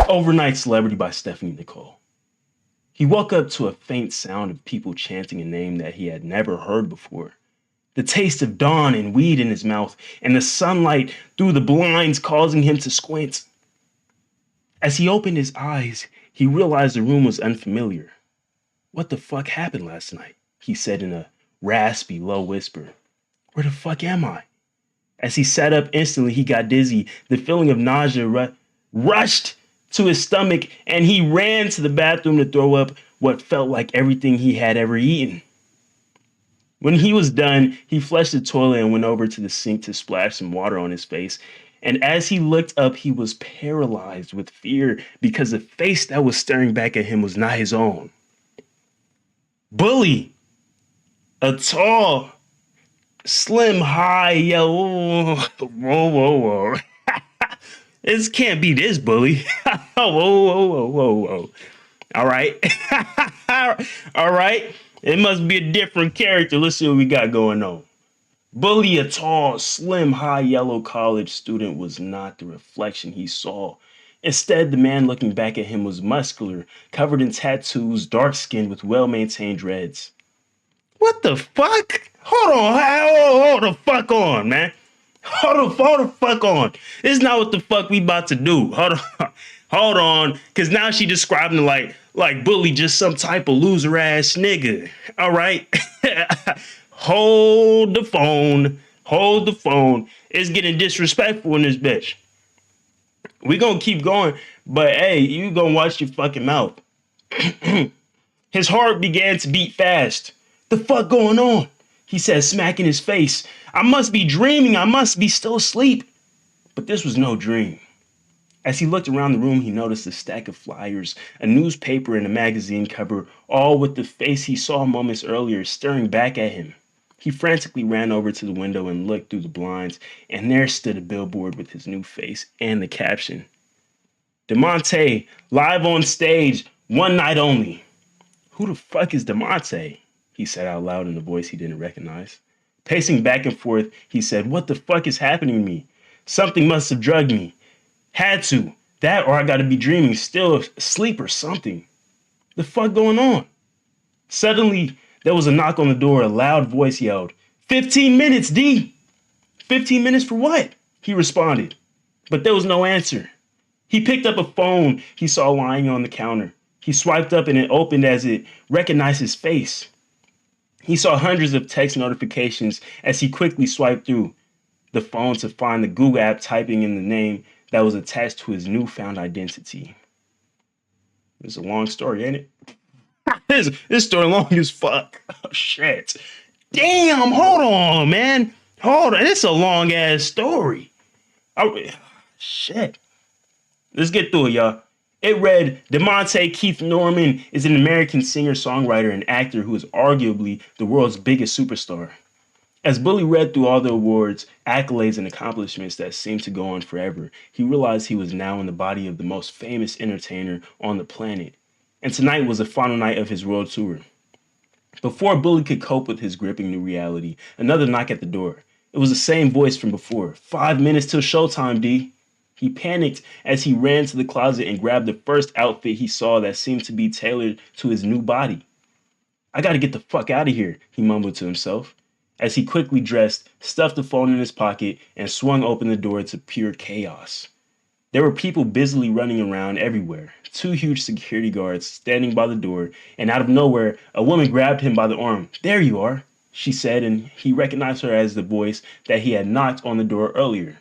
Overnight Celebrity by Stephanie Nicole. He woke up to a faint sound of people chanting a name that he had never heard before. The taste of dawn and weed in his mouth, and the sunlight through the blinds causing him to squint. As he opened his eyes, he realized the room was unfamiliar. What the fuck happened last night? He said in a raspy, low whisper. Where the fuck am I? As he sat up instantly, he got dizzy. The feeling of nausea rushed to his stomach, and he ran to the bathroom to throw up what felt like everything he had ever eaten. When he was done, he flushed the toilet and went over to the sink to splash some water on his face. And as he looked up, he was paralyzed with fear because the face that was staring back at him was not his own. Bully, a tall, slim, high, yellow. Whoa. This can't be this bully. Whoa. All right. All right. It must be a different character. Let's see what we got going on. Bully, a tall, slim, high yellow college student, was not the reflection he saw. Instead, the man looking back at him was muscular, covered in tattoos, dark-skinned with well-maintained dreads. What the fuck? Hold on. Hold the fuck on, man. Hold the fuck on. This is not what the fuck we about to do. Hold on. Because now she described him like Bully just some type of loser ass nigga. All right. Hold the phone. Hold the phone. It's getting disrespectful in this bitch. We gonna keep going, but hey, you gonna watch your fucking mouth. His heart began to beat fast. The fuck going on? He said, smacking his face. I must be dreaming. I must be still asleep. But this was no dream. As he looked around the room, he noticed a stack of flyers, a newspaper, and a magazine cover, all with the face he saw moments earlier staring back at him. He frantically ran over to the window and looked through the blinds, and there stood a billboard with his new face and the caption. DeMonte, live on stage, one night only. Who the fuck is DeMonte? He said out loud in a voice he didn't recognize. Pacing back and forth, he said, what the fuck is happening to me? Something must have drugged me. Had to. That or I gotta be dreaming, still asleep or something. The fuck going on? Suddenly, there was a knock on the door. A loud voice yelled, 15 minutes, D! 15 minutes for what? He responded. But there was no answer. He picked up a phone he saw lying on the counter. He swiped up and it opened as it recognized his face. He saw hundreds of text notifications as he quickly swiped through the phone to find the Google app, typing in the name that was attached to his newfound identity. It's a long story, ain't it? This story long as fuck. Oh, shit. Damn, hold on, man. Hold on. It's a long ass story. Shit. Let's get through it, y'all. It read, DeMonte Keith Norman is an American singer, songwriter, and actor who is arguably the world's biggest superstar. As Bully read through all the awards, accolades, and accomplishments that seemed to go on forever, he realized he was now in the body of the most famous entertainer on the planet. And tonight was the final night of his world tour. Before Bully could cope with his gripping new reality, another knock at the door. It was the same voice from before. 5 minutes till showtime, D. He panicked as he ran to the closet and grabbed the first outfit he saw that seemed to be tailored to his new body. I gotta get the fuck out of here, he mumbled to himself. As he quickly dressed, stuffed the phone in his pocket, and swung open the door to pure chaos. There were people busily running around everywhere, 2 huge security guards standing by the door, and out of nowhere, a woman grabbed him by the arm. There you are, she said, and he recognized her as the voice that he had knocked on the door earlier.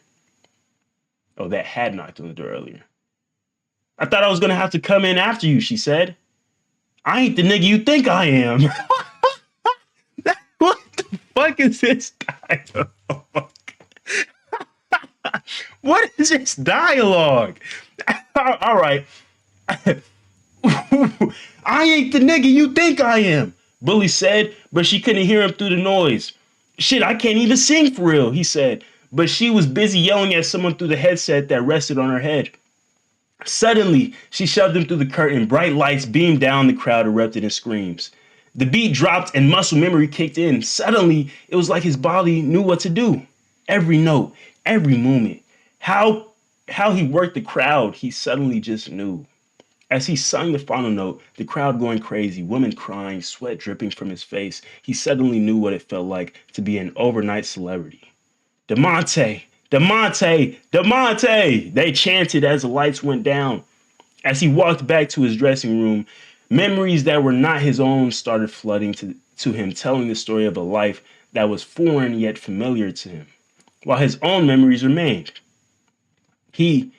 Oh, that had knocked on the door earlier. I thought I was going to have to come in after you, she said. I ain't the nigga you think I am. What the fuck is this dialogue? What is this dialogue? All right. I ain't the nigga you think I am, Bully said, but she couldn't hear him through the noise. Shit, I can't even sing for real, he said, but she was busy yelling at someone through the headset that rested on her head. Suddenly, she shoved him through the curtain. Bright lights beamed down. The crowd erupted in screams. The beat dropped and muscle memory kicked in. Suddenly, it was like his body knew what to do. Every note, every movement. How how he worked the crowd, he suddenly just knew. As he sung the final note, the crowd going crazy, women crying, sweat dripping from his face, he suddenly knew what it felt like to be an overnight celebrity. DeMonte, DeMonte, DeMonte! They chanted as the lights went down. As he walked back to his dressing room, memories that were not his own started flooding to him, telling the story of a life that was foreign yet familiar to him, while his own memories remained. He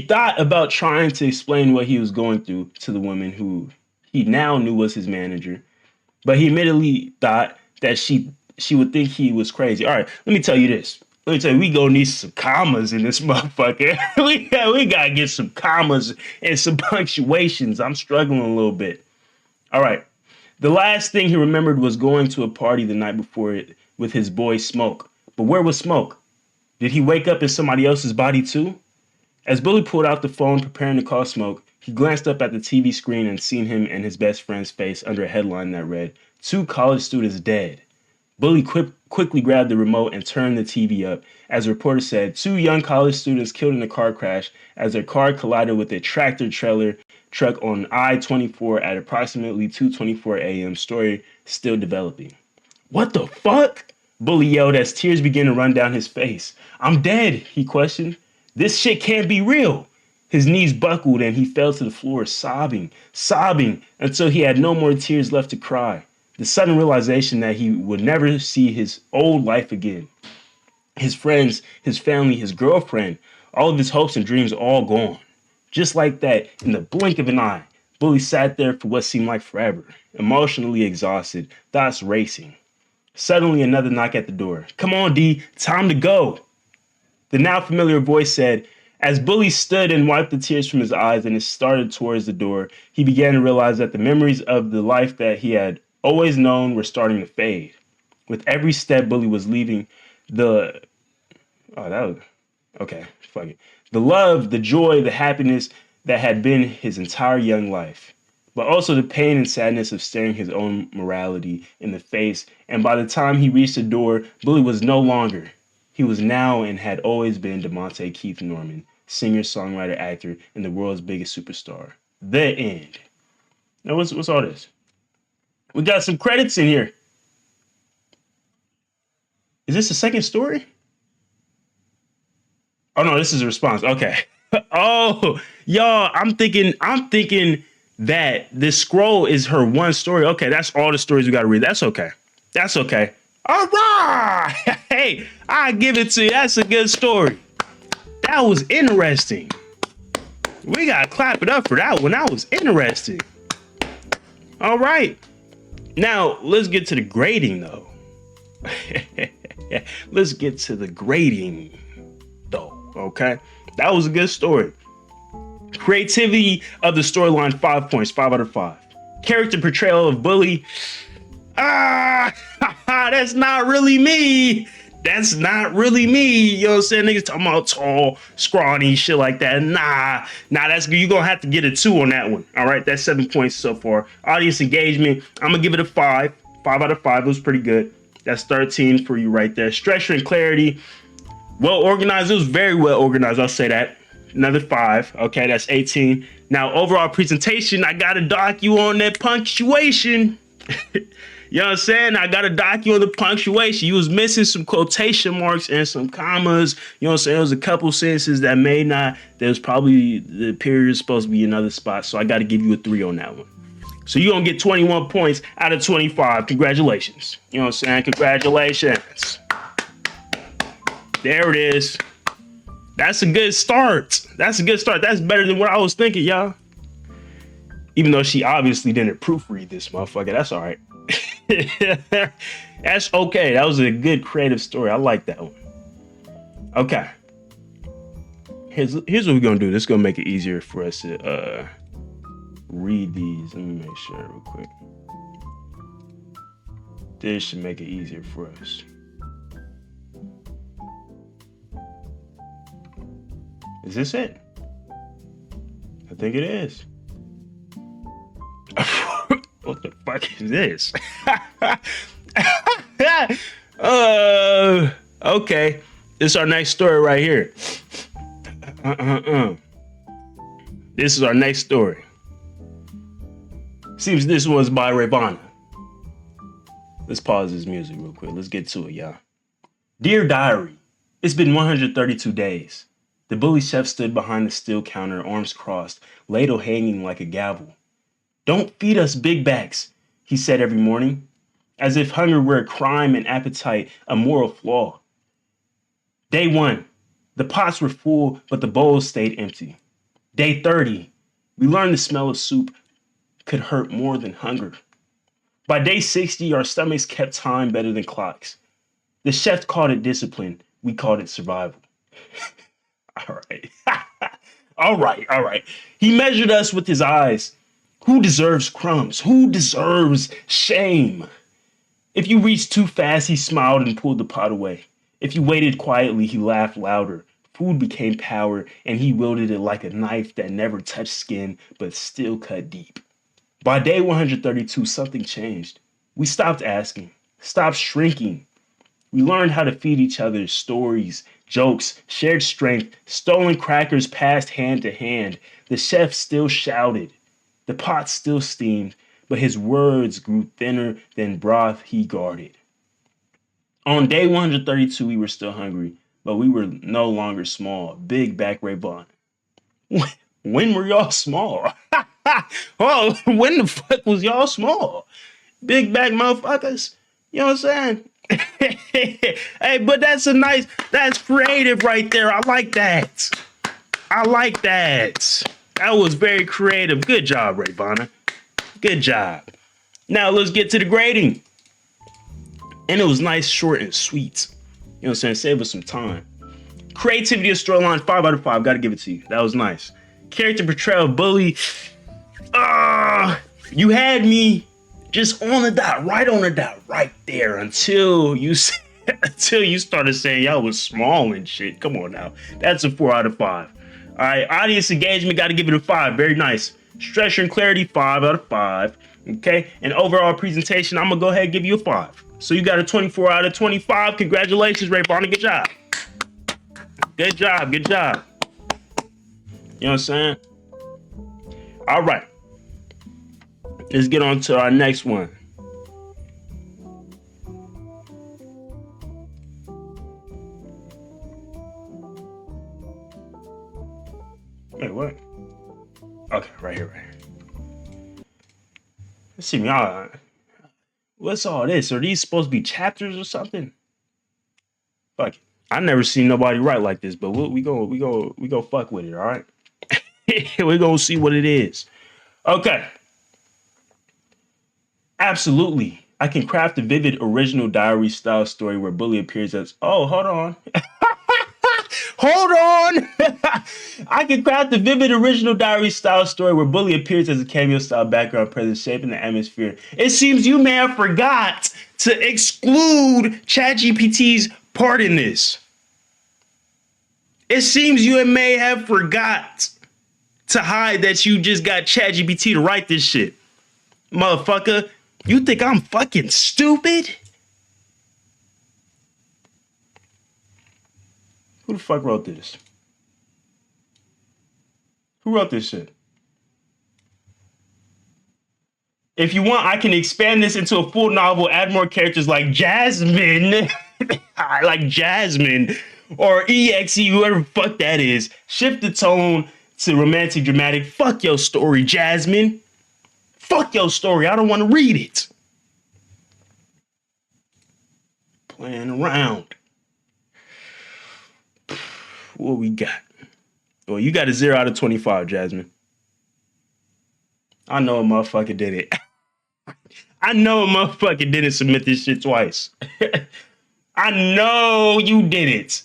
thought about trying to explain what he was going through to the woman who he now knew was his manager, but he admittedly thought that she would think he was crazy. All right, let me tell you this. Let me tell you, we gonna need some commas in this motherfucker. we gotta get some commas and some punctuations. I'm struggling a little bit. All right. The last thing he remembered was going to a party the night before it with his boy Smoke. But where was Smoke? Did he wake up in somebody else's body too? As Billy pulled out the phone preparing to call Smoke, he glanced up at the TV screen and seen him and his best friend's face under a headline that read, "Two college students dead." Billy quickly grabbed the remote and turned the TV up. As the reporter said, two young college students killed in a car crash as their car collided with a tractor trailer truck on I-24 at approximately 2:24 a.m. Story still developing. What the fuck? Bully yelled as tears began to run down his face. I'm dead, he questioned. This shit can't be real. His knees buckled and he fell to the floor sobbing until he had no more tears left to cry. The sudden realization that he would never see his old life again. His friends, his family, his girlfriend, all of his hopes and dreams all gone. Just like that, in the blink of an eye, Bully sat there for what seemed like forever, emotionally exhausted, thoughts racing. Suddenly, another knock at the door. Come on, D, time to go. The now familiar voice said, as Bully stood and wiped the tears from his eyes and started towards the door, he began to realize that the memories of the life that he had always known were starting to fade. With every step Bully was leaving, the love, the joy, the happiness that had been his entire young life, but also the pain and sadness of staring his own morality in the face. And by the time he reached the door, Bully was no longer. He was now and had always been DeMonte Keith Norman, singer, songwriter, actor, and the world's biggest superstar. The end. Now, what's all this? We got some credits in here. Is this the second story? Oh no, this is a response. Okay. Oh, y'all, I'm thinking that this scroll is her one story. Okay, that's all the stories we got to read. That's okay. That's okay. All right. Hey, I give it to you. That's a good story. That was interesting. We got to clap it up for that one. That was interesting. All right. Now, let's get to the grading, though. Let's get to the grading, though. Okay. That was a good story. Creativity of the storyline, 5 points, 5 out of 5. Character portrayal of Bully. That's not really me. That's not really me. You know what I'm saying? Niggas talking about tall, scrawny, shit like that. Nah, that's good. You're going to have to get a 2 on that one. All right, that's 7 points so far. Audience engagement, I'm going to give it a 5. 5 out of 5. It was pretty good. That's 13 for you right there. Structure and clarity, well organized. It was very well organized. I'll say that. Another 5. Okay, that's 18. Now, overall presentation, I got to dock you on that punctuation. You know what I'm saying? I got to dock you on the punctuation. You was missing some quotation marks and some commas. You know what I'm saying? There was a couple sentences that may not. There's probably the period is supposed to be another spot. So I got to give you a 3 on that one. So you're going to get 21 points out of 25. Congratulations. You know what I'm saying? Congratulations. There it is. That's a good start. That's a good start. That's better than what I was thinking, y'all. Even though she obviously didn't proofread this motherfucker. That's all right. That's okay. That was a good creative story. I like that one. Okay. Here's what we're going to do. This is going to make it easier for us to read these. Let me make sure real quick. This should make it easier for us. Is this it? I think it is. What the fuck is this? Okay. This is our next story right here. Uh. This is our next story. Seems this was by Ravana. Let's pause this music real quick. Let's get to it, y'all. Dear Diary, it's been 132 days. The bully chef stood behind the steel counter, arms crossed, ladle hanging like a gavel. Don't feed us big backs, he said every morning, as if hunger were a crime and appetite a moral flaw. Day 1, the pots were full, but the bowls stayed empty. Day 30, we learned the smell of soup could hurt more than hunger. By day 60, our stomachs kept time better than clocks. The chef called it discipline. We called it survival. All right. All right. He measured us with his eyes. Who deserves crumbs? Who deserves shame? If you reached too fast, he smiled and pulled the pot away. If you waited quietly, he laughed louder. Food became power, and he wielded it like a knife that never touched skin, but still cut deep. By day 132, something changed. We stopped asking, stopped shrinking. We learned how to feed each other stories, jokes, shared strength, stolen crackers passed hand to hand. The chef still shouted. The pot still steamed, but his words grew thinner than broth he guarded. On day 132, we were still hungry, but we were no longer small. Big back Ray Bond. When were y'all small? Oh, when the fuck was y'all small? Big back motherfuckers. You know what I'm saying? Hey, but that's creative right there. I like that. That was very creative. Good job, Ray Bonner. Good job. Now let's get to the grading. And it was nice, short, and sweet. You know what I'm saying? Save us some time. Creativity of storyline, 5 out of 5. Gotta give it to you. That was nice. Character portrayal, bully. You had me just on the dot, right there until you started saying y'all was small and shit. Come on now. That's a 4 out of 5. All right, audience engagement, got to give it a 5. Very nice. Structure and clarity, 5 out of 5. Okay, and overall presentation, I'm gonna go ahead and give you a 5. So you got a 24 out of 25. Congratulations, Ray Barney. Good job. Good job. You know what I'm saying? All right. Let's get on to our next one. Wait, what? Okay, right here. Let's see, y'all. What's all this? Are these supposed to be chapters or something? Fuck it. I never seen nobody write like this, but we go fuck with it, all right? We're gonna see what it is. Okay. Absolutely. I can craft a vivid original diary style story where Bully appears as, oh, hold on. Hold on. I can craft a vivid original diary style story where Bully appears as a cameo style background presence shaping the atmosphere. It seems you may have forgot to exclude ChatGPT's part in this. It seems you may have forgot to hide that you just got ChatGPT to write this shit. Motherfucker, you think I'm fucking stupid? Who the fuck wrote this? Who wrote this shit? If you want, I can expand this into a full novel, add more characters like Jasmine, like Jasmine, or EXE, whoever the fuck that is. Shift the tone to romantic, dramatic. Fuck your story, Jasmine. Fuck your story. I don't want to read it. Playing around. What we got? Well, you got a 0 out of 25, Jasmine. I know a motherfucker did it. I know a motherfucker didn't submit this shit twice. I know you did it.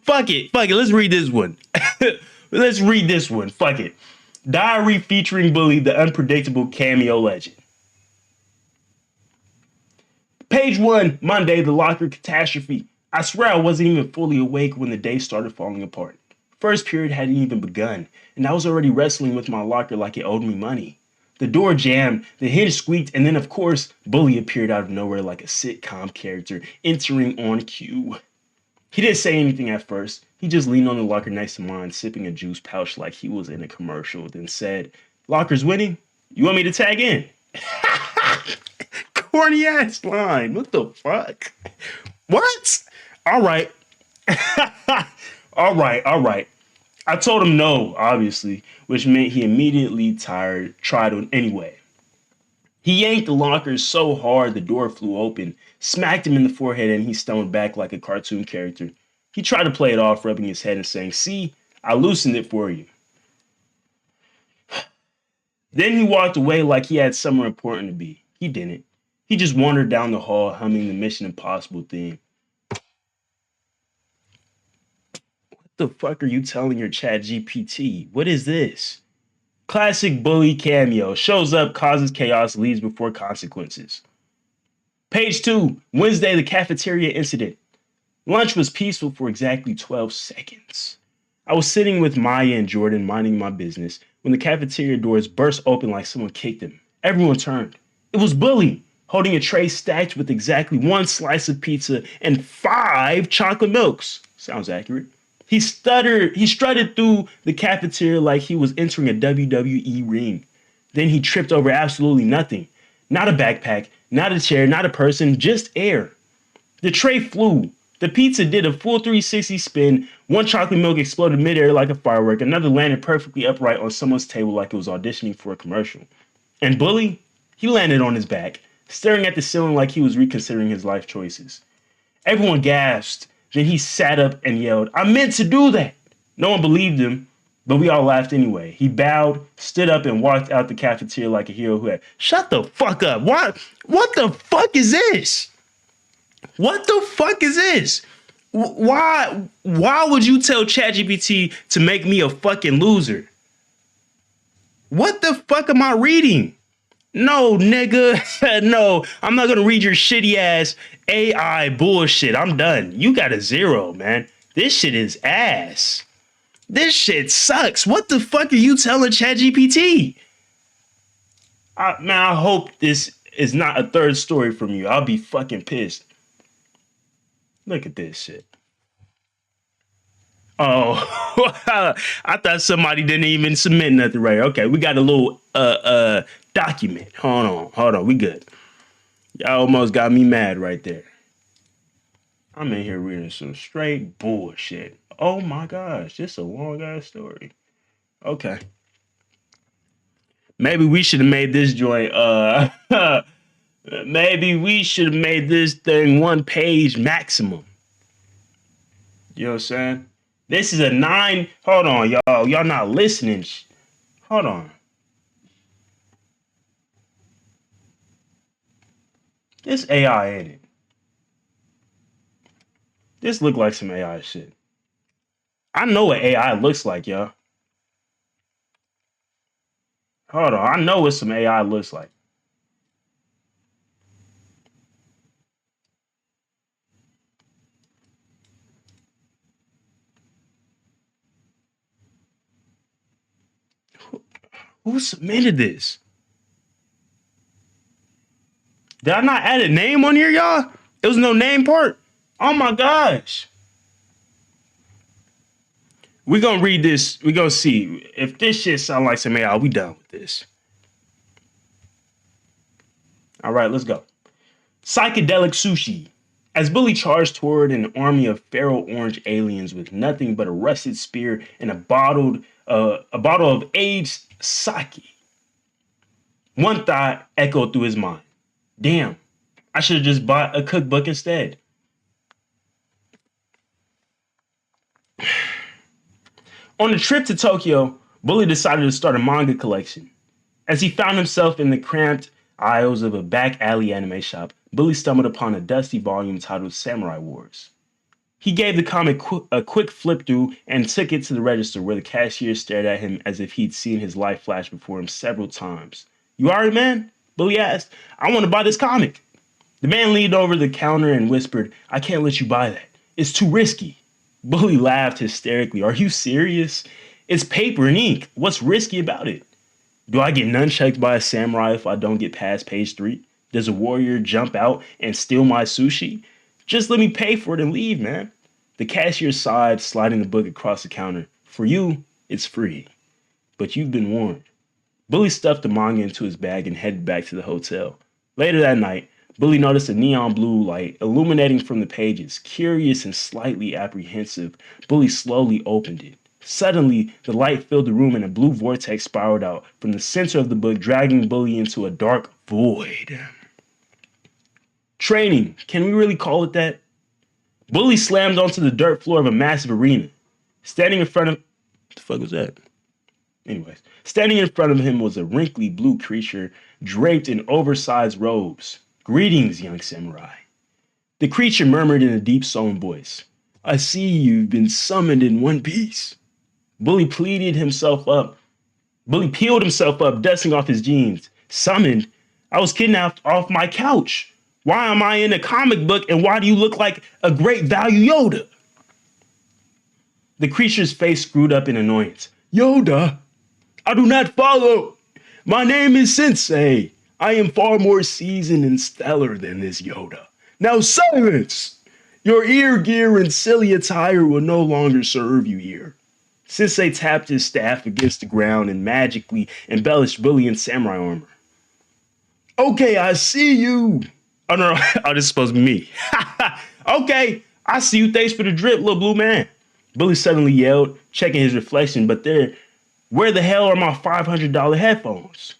Fuck it. Let's read this one. Fuck it. Diary featuring Bully, the unpredictable cameo legend. Page 1, Monday, the locker catastrophe. I swear I wasn't even fully awake when the day started falling apart. First period hadn't even begun, and I was already wrestling with my locker like it owed me money. The door jammed, the hinge squeaked, and then, of course, Bully appeared out of nowhere like a sitcom character entering on cue. He didn't say anything at first. He just leaned on the locker next to mine, sipping a juice pouch like he was in a commercial, then said, "Locker's winning? You want me to tag in?" Corny ass line. What the fuck? What? All right. All right. I told him no, obviously, which meant he immediately tried it anyway. He yanked the locker so hard the door flew open, smacked him in the forehead, and he stumbled back like a cartoon character. He tried to play it off, rubbing his head and saying, "See, I loosened it for you." Then he walked away like he had somewhere important to be. He didn't. He just wandered down the hall humming the Mission Impossible theme. What the fuck are you telling your chat GPT? What is this? Classic Bully cameo. Shows up, causes chaos, leaves before consequences. Page 2. Wednesday, the cafeteria incident. Lunch was peaceful for exactly 12 seconds. I was sitting with Maya and Jordan minding my business when the cafeteria doors burst open like someone kicked them. Everyone turned. It was Bully, holding a tray stacked with exactly one slice of pizza and 5 chocolate milks. Sounds accurate. He strutted through the cafeteria like he was entering a WWE ring. Then he tripped over absolutely nothing. Not a backpack, not a chair, not a person, just air. The tray flew. The pizza did a full 360 spin. One chocolate milk exploded midair like a firework. Another landed perfectly upright on someone's table like it was auditioning for a commercial. And Bully, he landed on his back, staring at the ceiling like he was reconsidering his life choices. Everyone gasped. Then he sat up and yelled, "I meant to do that." No one believed him, but we all laughed anyway. He bowed, stood up, and walked out the cafeteria like a hero who had, "Shut the fuck up. What the fuck is this? What the fuck is this? Why would you tell ChatGPT to make me a fucking loser? What the fuck am I reading? No, nigga. No, I'm not gonna read your shitty ass AI bullshit. I'm done. You got a 0, man. This shit is ass. This shit sucks. What the fuck are you telling ChatGPT? Man, I hope this is not a third story from you. I'll be fucking pissed. Look at this shit. Oh, I thought somebody didn't even submit nothing right. Okay, we got a little document. Hold on. We good. Y'all almost got me mad right there. I'm in here reading some straight bullshit. Oh my gosh, this is a long ass story. Okay. Maybe we should have made this joint maybe we should have made this thing 1 page maximum. You know what I'm saying? This is a 9. Hold on, y'all. Y'all not listening. Hold on. This AI ain't it? This look like some AI shit. I know what AI looks like, y'all. Hold on. I know what some AI looks like. Who submitted this? Did I not add a name on here, y'all? There was no name part. Oh my gosh. We're gonna read this. We're gonna see. If this shit sound like some AI, we done with this. All right, let's go. Psychedelic sushi. As Bully charged toward an army of feral orange aliens with nothing but a rusted spear and a bottle of aged sake, one thought echoed through his mind. Damn, I should have just bought a cookbook instead. On the trip to Tokyo, Bully decided to start a manga collection. As he found himself in the cramped aisles of a back alley anime shop, Bully stumbled upon a dusty volume titled Samurai Wars. He gave the comic a quick flip through and took it to the register where the cashier stared at him as if he'd seen his life flash before him several times. "You alright, man?" Bully asked. "I want to buy this comic." The man leaned over the counter and whispered, "I can't let you buy that. It's too risky." Bully laughed hysterically. "Are you serious? It's paper and ink. What's risky about it?" Do I get nunchucked by a samurai if I don't get past page 3? Does a warrior jump out and steal my sushi? Just let me pay for it and leave, man. The cashier sighed, sliding the book across the counter. For you, it's free. But you've been warned. Bully stuffed the manga into his bag and headed back to the hotel. Later that night, Bully noticed a neon blue light illuminating from the pages. Curious and slightly apprehensive, Bully slowly opened it. Suddenly, the light filled the room and a blue vortex spiraled out from the center of the book, dragging Bully into a dark void. Training. Can we really call it that? Bully slammed onto the dirt floor of a massive arena. Standing in front of... What the fuck was that? Anyways, standing in front of him was a wrinkly blue creature draped in oversized robes. Greetings, young samurai. The creature murmured in a deep solemn voice. I see you've been summoned in one piece. Bully peeled himself up, dusting off his jeans. Summoned? I was kidnapped off my couch. Why am I in a comic book and why do you look like a great value Yoda? The creature's face screwed up in annoyance. Yoda? I do not follow. My name is Sensei. I am far more seasoned and stellar than this Yoda. Now silence! Your ear gear and silly attire will no longer serve you here. Sensei tapped his staff against the ground and magically embellished Bully in samurai armor. Okay, I see you. Oh no, this is supposed to be me. Okay, I see you. Thanks for the drip, little blue man. Bully suddenly yelled, checking his reflection, but where the hell are my $500 headphones?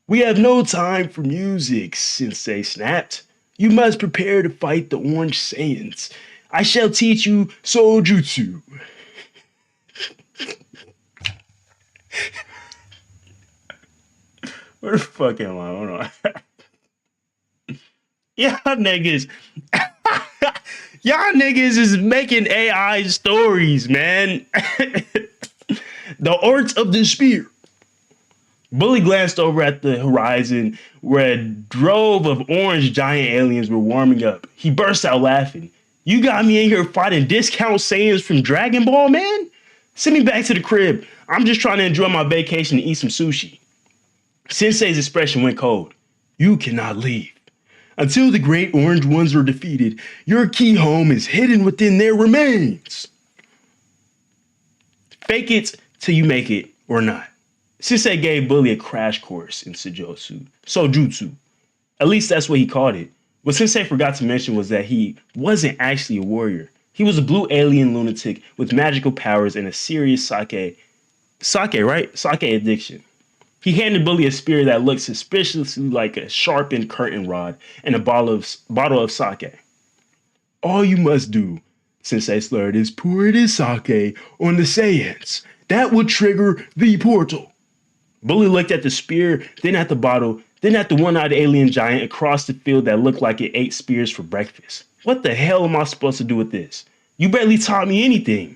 We have no time for music, Sensei snapped. You must prepare to fight the Orange Saiyans. I shall teach you Sojutsu. Where the fuck am I? Hold on. Y'all niggas. Y'all niggas is making AI stories, man. The art of the spear. Bully glanced over at the horizon where a drove of orange giant aliens were warming up. He burst out laughing. You got me in here fighting discount Saiyans from Dragon Ball, man? Send me back to the crib. I'm just trying to enjoy my vacation and eat some sushi. Sensei's expression went cold. You cannot leave. Until the great orange ones are defeated, your key home is hidden within their remains. Fake it till you make it or not. Sensei gave Bully a crash course in Sojutsu. At least that's what he called it. What Sensei forgot to mention was that he wasn't actually a warrior. He was a blue alien lunatic with magical powers and a serious sake addiction. He handed Bully a spear that looked suspiciously like a sharpened curtain rod and a bottle of sake. All you must do, Sensei slurred, is pour this sake on the Saiyans. That will trigger the portal. Bully looked at the spear, then at the bottle, then at the one-eyed alien giant across the field that looked like it ate spears for breakfast. What the hell am I supposed to do with this? You barely taught me anything.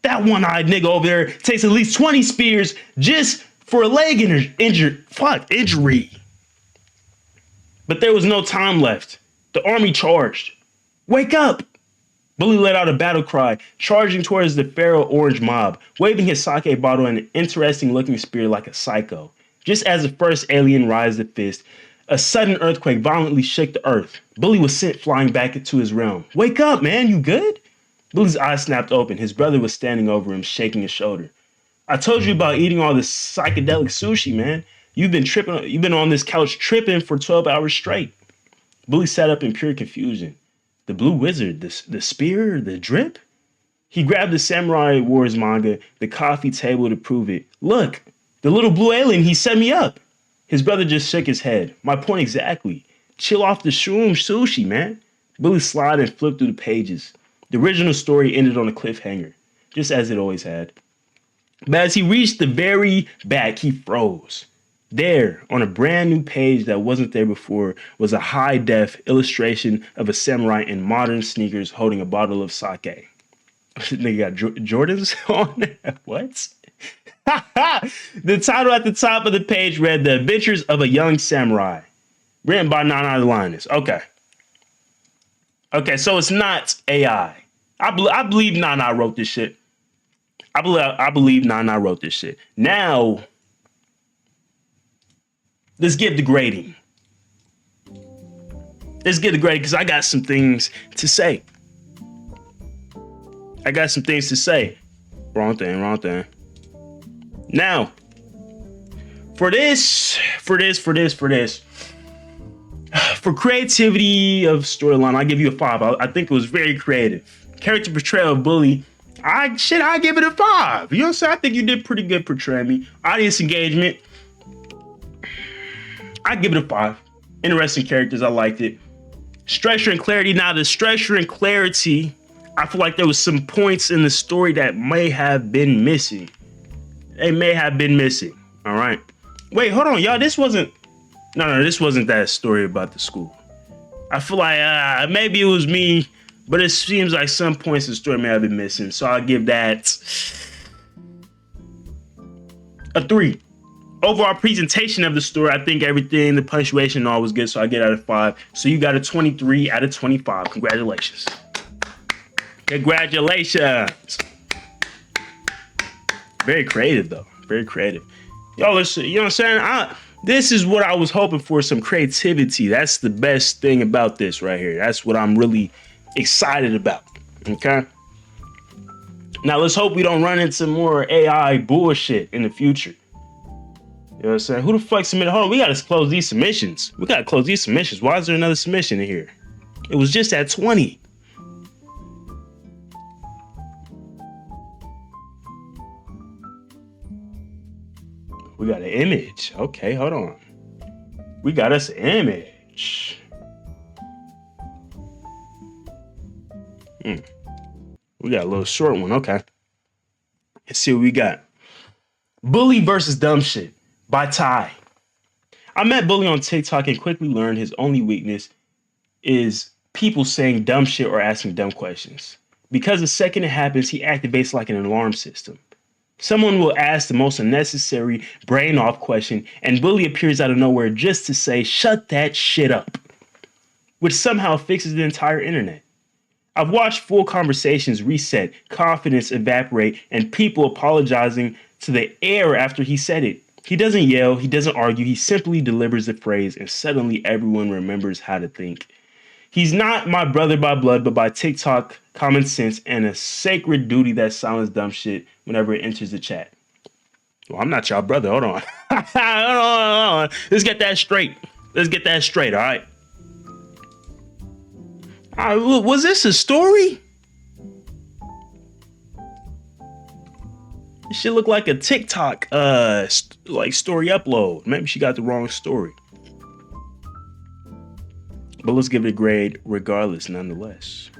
That one-eyed nigga over there takes at least 20 spears just for a leg injury. But there was no time left. The army charged. Wake up! Bully let out a battle cry, charging towards the feral orange mob, waving his sake bottle and an interesting-looking spear like a psycho. Just as the first alien raised a fist, a sudden earthquake violently shook the earth. Bully was sent flying back into his realm. Wake up, man, you good? Bully's eyes snapped open. His brother was standing over him, shaking his shoulder. I told you about eating all this psychedelic sushi, man. You've been on this couch tripping for 12 hours straight. Bully sat up in pure confusion. The blue wizard, the spear, the drip? He grabbed the Samurai Wars manga, the coffee table to prove it. Look, the little blue alien, he set me up. His brother just shook his head. My point exactly. Chill off the shroom sushi, man. Bully slid and flipped through the pages. The original story ended on a cliffhanger, just as it always had. But as he reached the very back, he froze. There, on a brand new page that wasn't there before, was a high-def illustration of a samurai in modern sneakers holding a bottle of sake. Nigga got Jordans on? What? The title at the top of the page read The Adventures of a Young Samurai, written by Nana Linus. Okay, so it's not AI. I believe Nana wrote this shit. I believe Nana wrote this shit. Now, let's give the grading. Let's get the grading because I got some things to say. Wrong thing. Now, for creativity of storyline, I'll give you a 5. I think it was very creative. Character portrayal of Bully, I give it a 5. You know what I'm saying? I think you did pretty good portraying me. Audience engagement, I give it a 5. Interesting characters, I liked it. Structure and clarity. Now, the structure and clarity, I feel like there was some points in the story that may have been missing. All right. Wait, hold on, y'all. This wasn't that story about the school. I feel like maybe it was me, but it seems like some points in the story may have been missing. So I'll give that a 3. Overall presentation of the story, I think everything, the punctuation and all was good, so I get out of 5. So you got a 23 out of 25. Congratulations. Very creative, though. Very creative. Y'all listen, you know what I'm saying? This is what I was hoping for, some creativity. That's the best thing about this right here. That's what I'm really excited about. Okay? Now, let's hope we don't run into more AI bullshit in the future. You know what I'm saying? Who the fuck submitted? Hold on, we gotta close these submissions. Why is there another submission in here? It was just at 20. We got an image. Okay, hold on. We got us an image. We got a little short one. Okay. Let's see what we got. Bully versus dumb shit by Ty. I met Bully on TikTok and quickly learned his only weakness is people saying dumb shit or asking dumb questions. Because the second it happens, he activates like an alarm system. Someone will ask the most unnecessary brain off question and Bully appears out of nowhere just to say, shut that shit up, which somehow fixes the entire internet. I've watched full conversations reset, confidence evaporate, and people apologizing to the air after he said it. He doesn't yell, he doesn't argue, he simply delivers the phrase and suddenly everyone remembers how to think. He's not my brother by blood, but by TikTok, common sense, and a sacred duty that silence dumb shit whenever it enters the chat. Well, I'm not y'all brother, hold on. Hold on. Let's get that straight, all right? Was this a story? It should look like a TikTok like story upload. Maybe she got the wrong story. But let's give it a grade regardless, nonetheless.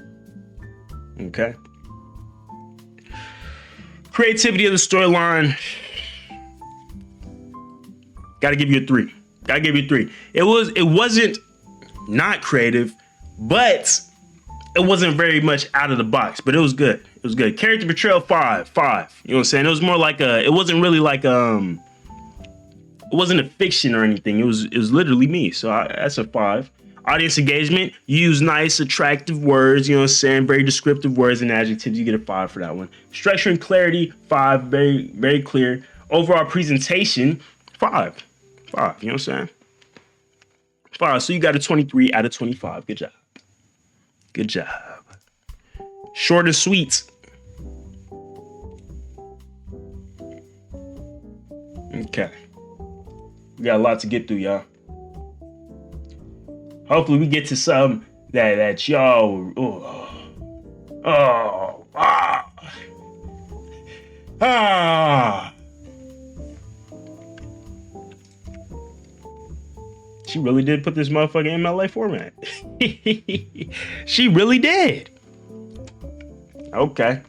Okay. Creativity of the storyline. Gotta give you a 3. It wasn't not creative, but it wasn't very much out of the box, but it was good. Character portrayal 5. You know what I'm saying? It was more like it wasn't really like it wasn't a fiction or anything. It was literally me. So that's a 5. Audience engagement, use nice, attractive words, you know what I'm saying? Very descriptive words and adjectives. You get a 5 for that one. Structure and clarity, 5, very, very clear. Overall presentation, 5. You know what I'm saying? 5. So you got a 23 out of 25. Good job. Short and sweet. Okay. We got a lot to get through, y'all. Hopefully we get to some that y'all. She really did put this motherfucker in MLA format. She really did. Okay.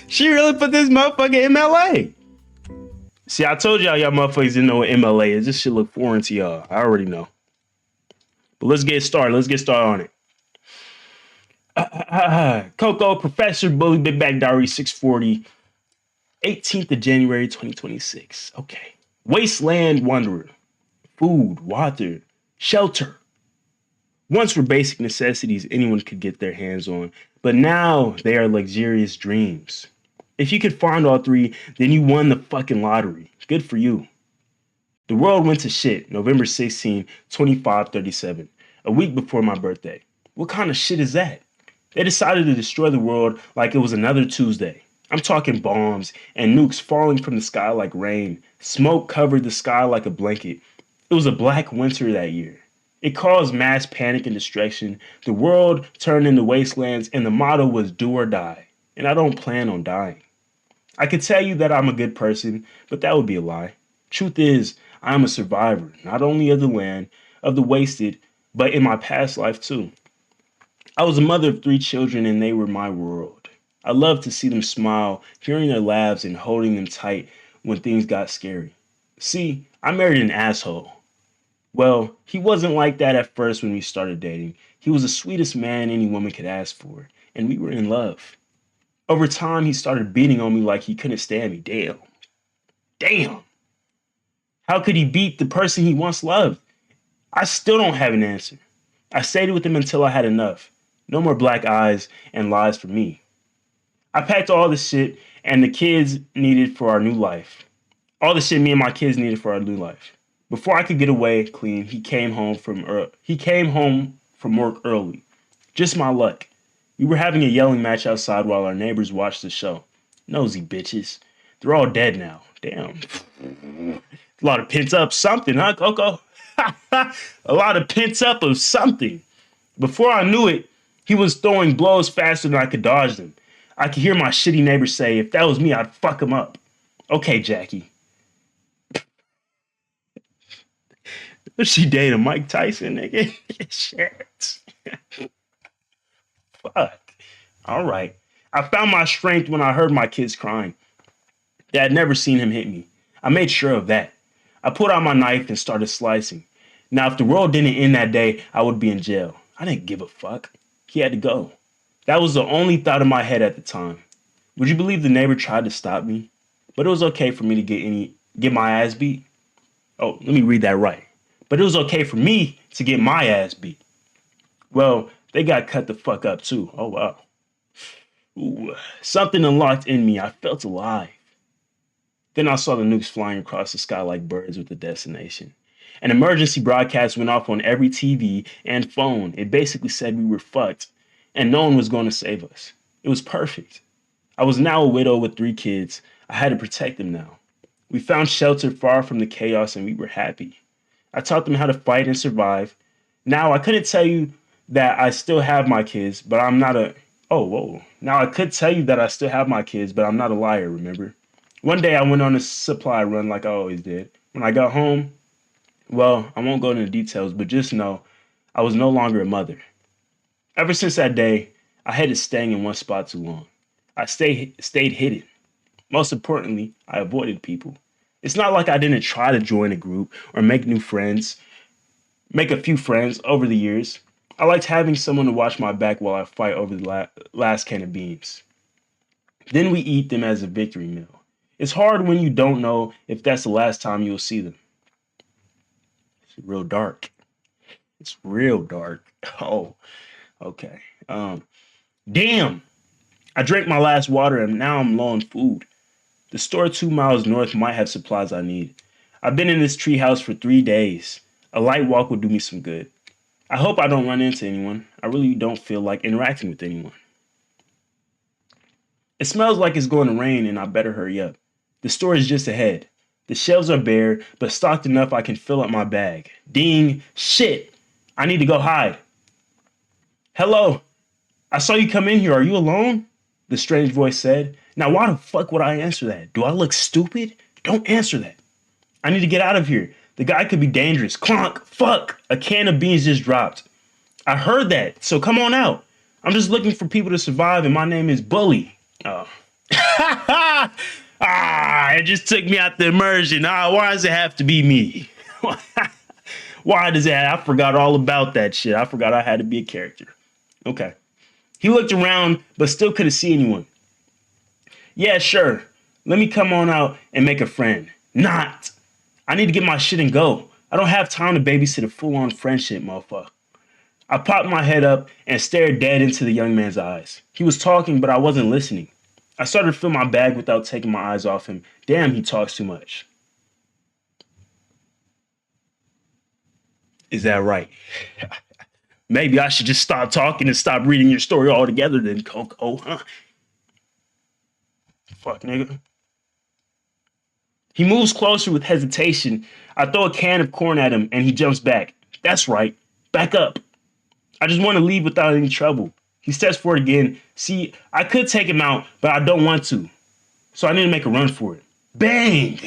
She really put this motherfucker in MLA. See, I told y'all motherfuckers didn't know what MLA is. This shit look foreign to y'all. I already know. But let's get started. On it. Coco, Professor Bully, Big Bag Diary 640, 18th of January, 2026. Okay. Wasteland Wanderer. Food, water, shelter. Once were basic necessities anyone could get their hands on, but now they are luxurious dreams. If you could find all 3, then you won the fucking lottery. Good for you. The world went to shit November 16, 2537, a week before my birthday. What kind of shit is that? They decided to destroy the world like it was another Tuesday. I'm talking bombs and nukes falling from the sky like rain. Smoke covered the sky like a blanket. It was a black winter that year. It caused mass panic and destruction. The world turned into wastelands, and the motto was do or die. And I don't plan on dying. I could tell you that I'm a good person, but that would be a lie. Truth is, I am a survivor, not only of the land, of the wasted, but in my past life too. I was a mother of 3 children, and they were my world. I loved to see them smile, hearing their laughs, and holding them tight when things got scary. See, I married an asshole. Well, he wasn't like that at first when we started dating. He was the sweetest man any woman could ask for, and we were in love. Over time, he started beating on me like he couldn't stand me. Damn. Damn. How could he beat the person he once loved? I still don't have an answer. I stayed with him until I had enough. No more black eyes and lies for me. I packed all the shit and the kids needed for our new life. All the shit me and my kids needed for our new life. Before I could get away clean, he came home from work early. Just my luck. We were having a yelling match outside while our neighbors watched the show. Nosy bitches. They're all dead now. Damn. A lot of pent up something, huh, Coco? A lot of pent up of something. Before I knew it, he was throwing blows faster than I could dodge them. I could hear my shitty neighbor say, if that was me, I'd fuck him up. Okay, Jackie. Was she dating Mike Tyson, nigga? Shit. Fuck. All right. I found my strength when I heard my kids crying. They had never seen him hit me. I made sure of that. I pulled out my knife and started slicing. Now, if the world didn't end that day, I would be in jail. I didn't give a fuck. He had to go. That was the only thought in my head at the time. Would you believe the neighbor tried to stop me? But it was okay for me to get my ass beat. Oh, let me read that right. But it was okay for me to get my ass beat. Well, they got cut the fuck up too. Oh wow. Ooh, something unlocked in me. I felt alive. Then I saw the nukes flying across the sky like birds with a destination. An emergency broadcast went off on every TV and phone. It basically said we were fucked and no one was going to save us. It was perfect. I was now a widow with 3 kids. I had to protect them now. We found shelter far from the chaos and we were happy. I taught them how to fight and survive. Now I couldn't tell you that I still have my kids, but I'm not a oh whoa. Now I could tell you that I still have my kids, but I'm not a liar, remember? One day I went on a supply run like I always did. When I got home, well, I won't go into the details, but just know I was no longer a mother. Ever since that day, I hated staying in one spot too long. I stayed hidden. Most importantly, I avoided people. It's not like I didn't try to join a group or make new friends, make a few friends over the years. I liked having someone to watch my back while I fight over the last can of beans. Then we eat them as a victory meal. It's hard when you don't know if that's the last time you'll see them. It's real dark. It's real dark. Oh, okay. Damn. I drank my last water and now I'm low on food. The store 2 miles north might have supplies I need. I've been in this treehouse for 3 days. A light walk would do me some good. I hope I don't run into anyone. I really don't feel like interacting with anyone. It smells like it's going to rain and I better hurry up. The store is just ahead. The shelves are bare, but stocked enough I can fill up my bag. Ding! Shit! I need to go hide. Hello? I saw you come in here. Are you alone? The strange voice said. Now why the fuck would I answer that? Do I look stupid? Don't answer that. I need to get out of here. The guy could be dangerous. Clonk! Fuck! A can of beans just dropped. I heard that, so come on out. I'm just looking for people to survive and my name is Bully. Oh. It just took me out the immersion. Why does it have to be me? Why does it I forgot all about that shit. I forgot I had to be a character. Okay. He looked around, but still couldn't see anyone. Yeah, sure. Let me come on out and make a friend. Not. I need to get my shit and go. I don't have time to babysit a full-on friendship, motherfucker. I popped my head up and stared dead into the young man's eyes. He was talking, but I wasn't listening. I started to fill my bag without taking my eyes off him. Damn, he talks too much. Is that right? Maybe I should just stop talking and stop reading your story altogether then, Coco, huh? Fuck, nigga. He moves closer with hesitation. I throw a can of corn at him and he jumps back. That's right. Back up. I just want to leave without any trouble. He steps forward again. See, I could take him out, but I don't want to. So I need to make a run for it. Bang!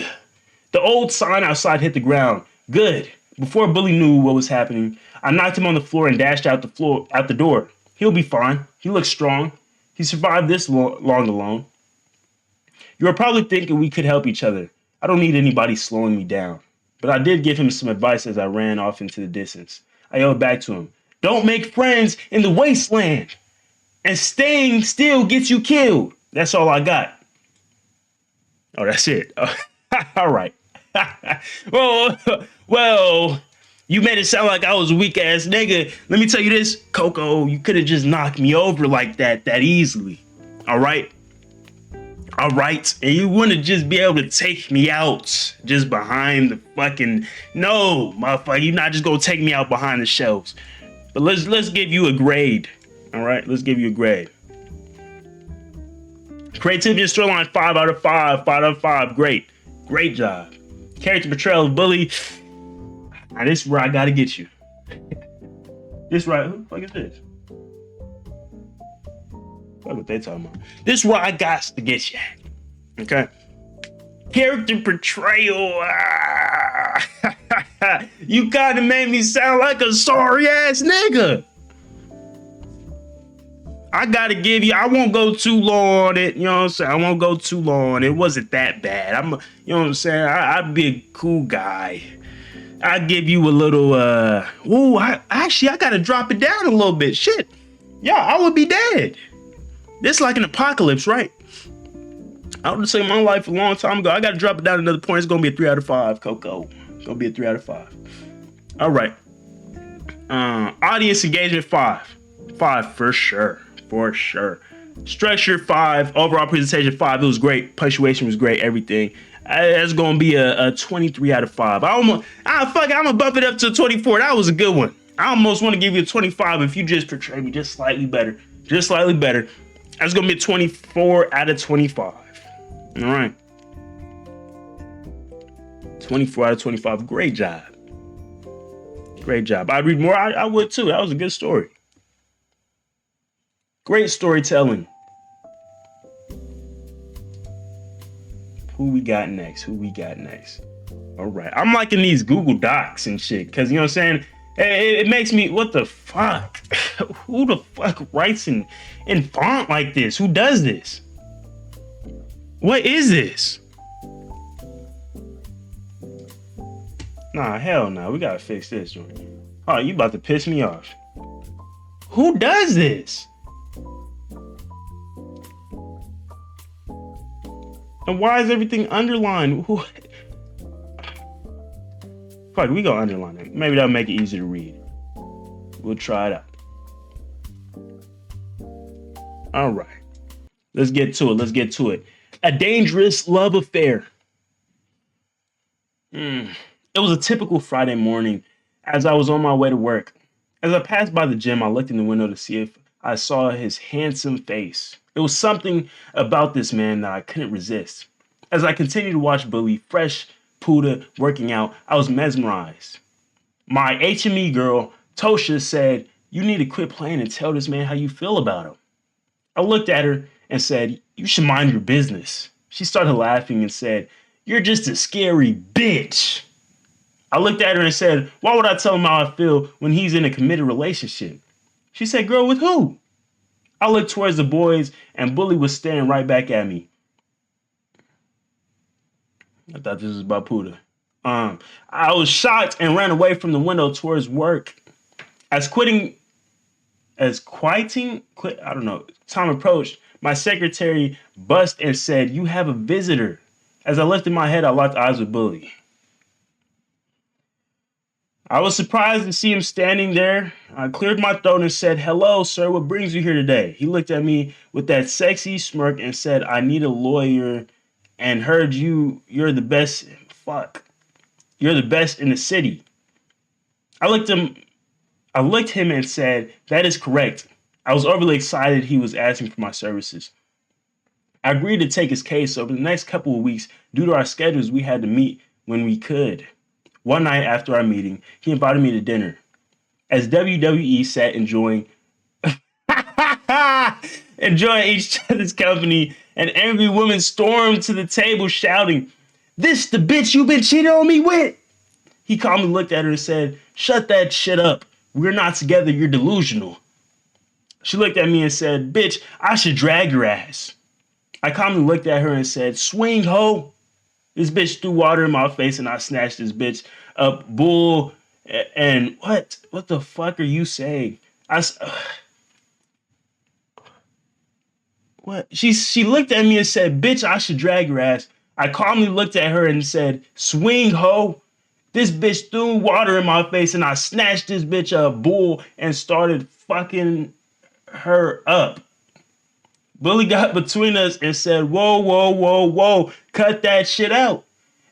The old sign outside hit the ground. Good. Before Bully knew what was happening, I knocked him on the floor and dashed out the door. He'll be fine. He looks strong. He survived this long alone. You are probably thinking we could help each other. I don't need anybody slowing me down. But I did give him some advice as I ran off into the distance. I yelled back to him, don't make friends in the wasteland. And staying still gets you killed. That's all I got. Oh, that's it. All right. well, you made it sound like I was a weak ass nigga. Let me tell you this, Coco, you could have just knocked me over like that easily. All right. All right. And you wouldn't just be able to take me out just behind the fucking, no, motherfucker. You're not just going to take me out behind the shelves. But let's give you a grade. All right. Let's give you a grade. Creativity and storyline, 5 out of 5. 5 out of 5. Great. Great job. Character portrayal of Bully. Now this is where I gotta get you. This right. Who the fuck is this? What they talking about? This is where I got to get you at. Okay. Character portrayal. You kind of made me sound like a sorry ass nigga. I gotta give you, I won't go too long on it, you know what I'm saying? I won't go too long. It wasn't that bad. You know what I'm saying? I'd be a cool guy. I'd give you a little, I gotta drop it down a little bit. Shit. Yeah, I would be dead. This is like an apocalypse, right? I would say my life a long time ago. I gotta drop it down another point. It's gonna be a 3 out of 5, Coco. It's gonna be a 3 out of 5. All right. Audience engagement, 5. 5 for sure. For sure. Structure, 5. Overall presentation, 5. It was great. Punctuation was great. Everything. That's gonna be a 23 out of 5. I'm gonna bump it up to 24. That was a good one. I almost want to give you a 25 if you just portray me just slightly better. Just slightly better. That's gonna be a 24 out of 25. All right. 24 out of 25. Great job. Great job. I'd read more. I would too. That was a good story. Great storytelling. Who we got next? All right. I'm liking these Google Docs and shit. Because, you know what I'm saying? It makes me, what the fuck? Who the fuck writes in font like this? Who does this? What is this? Nah, hell no. We gotta fix this joint. Oh, you about to piss me off. Who does this? And why is everything underlined? Fuck, we gonna underline it. Maybe that'll make it easier to read. We'll try it out. All right. Let's get to it. A dangerous love affair. It was a typical Friday morning as I was on my way to work. As I passed by the gym, I looked in the window to see if I saw his handsome face. It was something about this man that I couldn't resist. As I continued to watch Bully, fresh Puda, working out, I was mesmerized. My HME girl, Tosha, said, you need to quit playing and tell this man how you feel about him. I looked at her and said, you should mind your business. She started laughing and said, you're just a scary bitch. I looked at her and said, why would I tell him how I feel when he's in a committed relationship? She said, girl, with who? I looked towards the boys and Bully was staring right back at me. I thought this was about Puda. I was shocked and ran away from the window towards work. Time approached, my secretary bust and said, you have a visitor. As I lifted my head, I locked eyes with Bully. I was surprised to see him standing there. I cleared my throat and said, hello, sir, what brings you here today? He looked at me with that sexy smirk and said, I need a lawyer and heard you're the best. Fuck. You're the best in the city. I looked him and said, "That is correct." I was overly excited he was asking for my services. I agreed to take his case. Over the next couple of weeks, due to our schedules, we had to meet when we could. One night after our meeting, he invited me to dinner. As WWE sat enjoying each other's company, an angry woman stormed to the table shouting, "This the bitch you been cheating on me with?" He calmly looked at her and said, "Shut that shit up. We're not together. You're delusional." She looked at me and said, "Bitch, I should drag your ass." I calmly looked at her and said, "Swing, ho." This bitch threw water in my face and I snatched this bitch up, bull. And what? What the fuck are you saying? What? She looked at me and said, "Bitch, I should drag your ass." I calmly looked at her and said, "Swing, ho." This bitch threw water in my face and I snatched this bitch up, bull, and started fucking her up. Bully got between us and said, "Whoa, whoa, whoa, whoa, cut that shit out."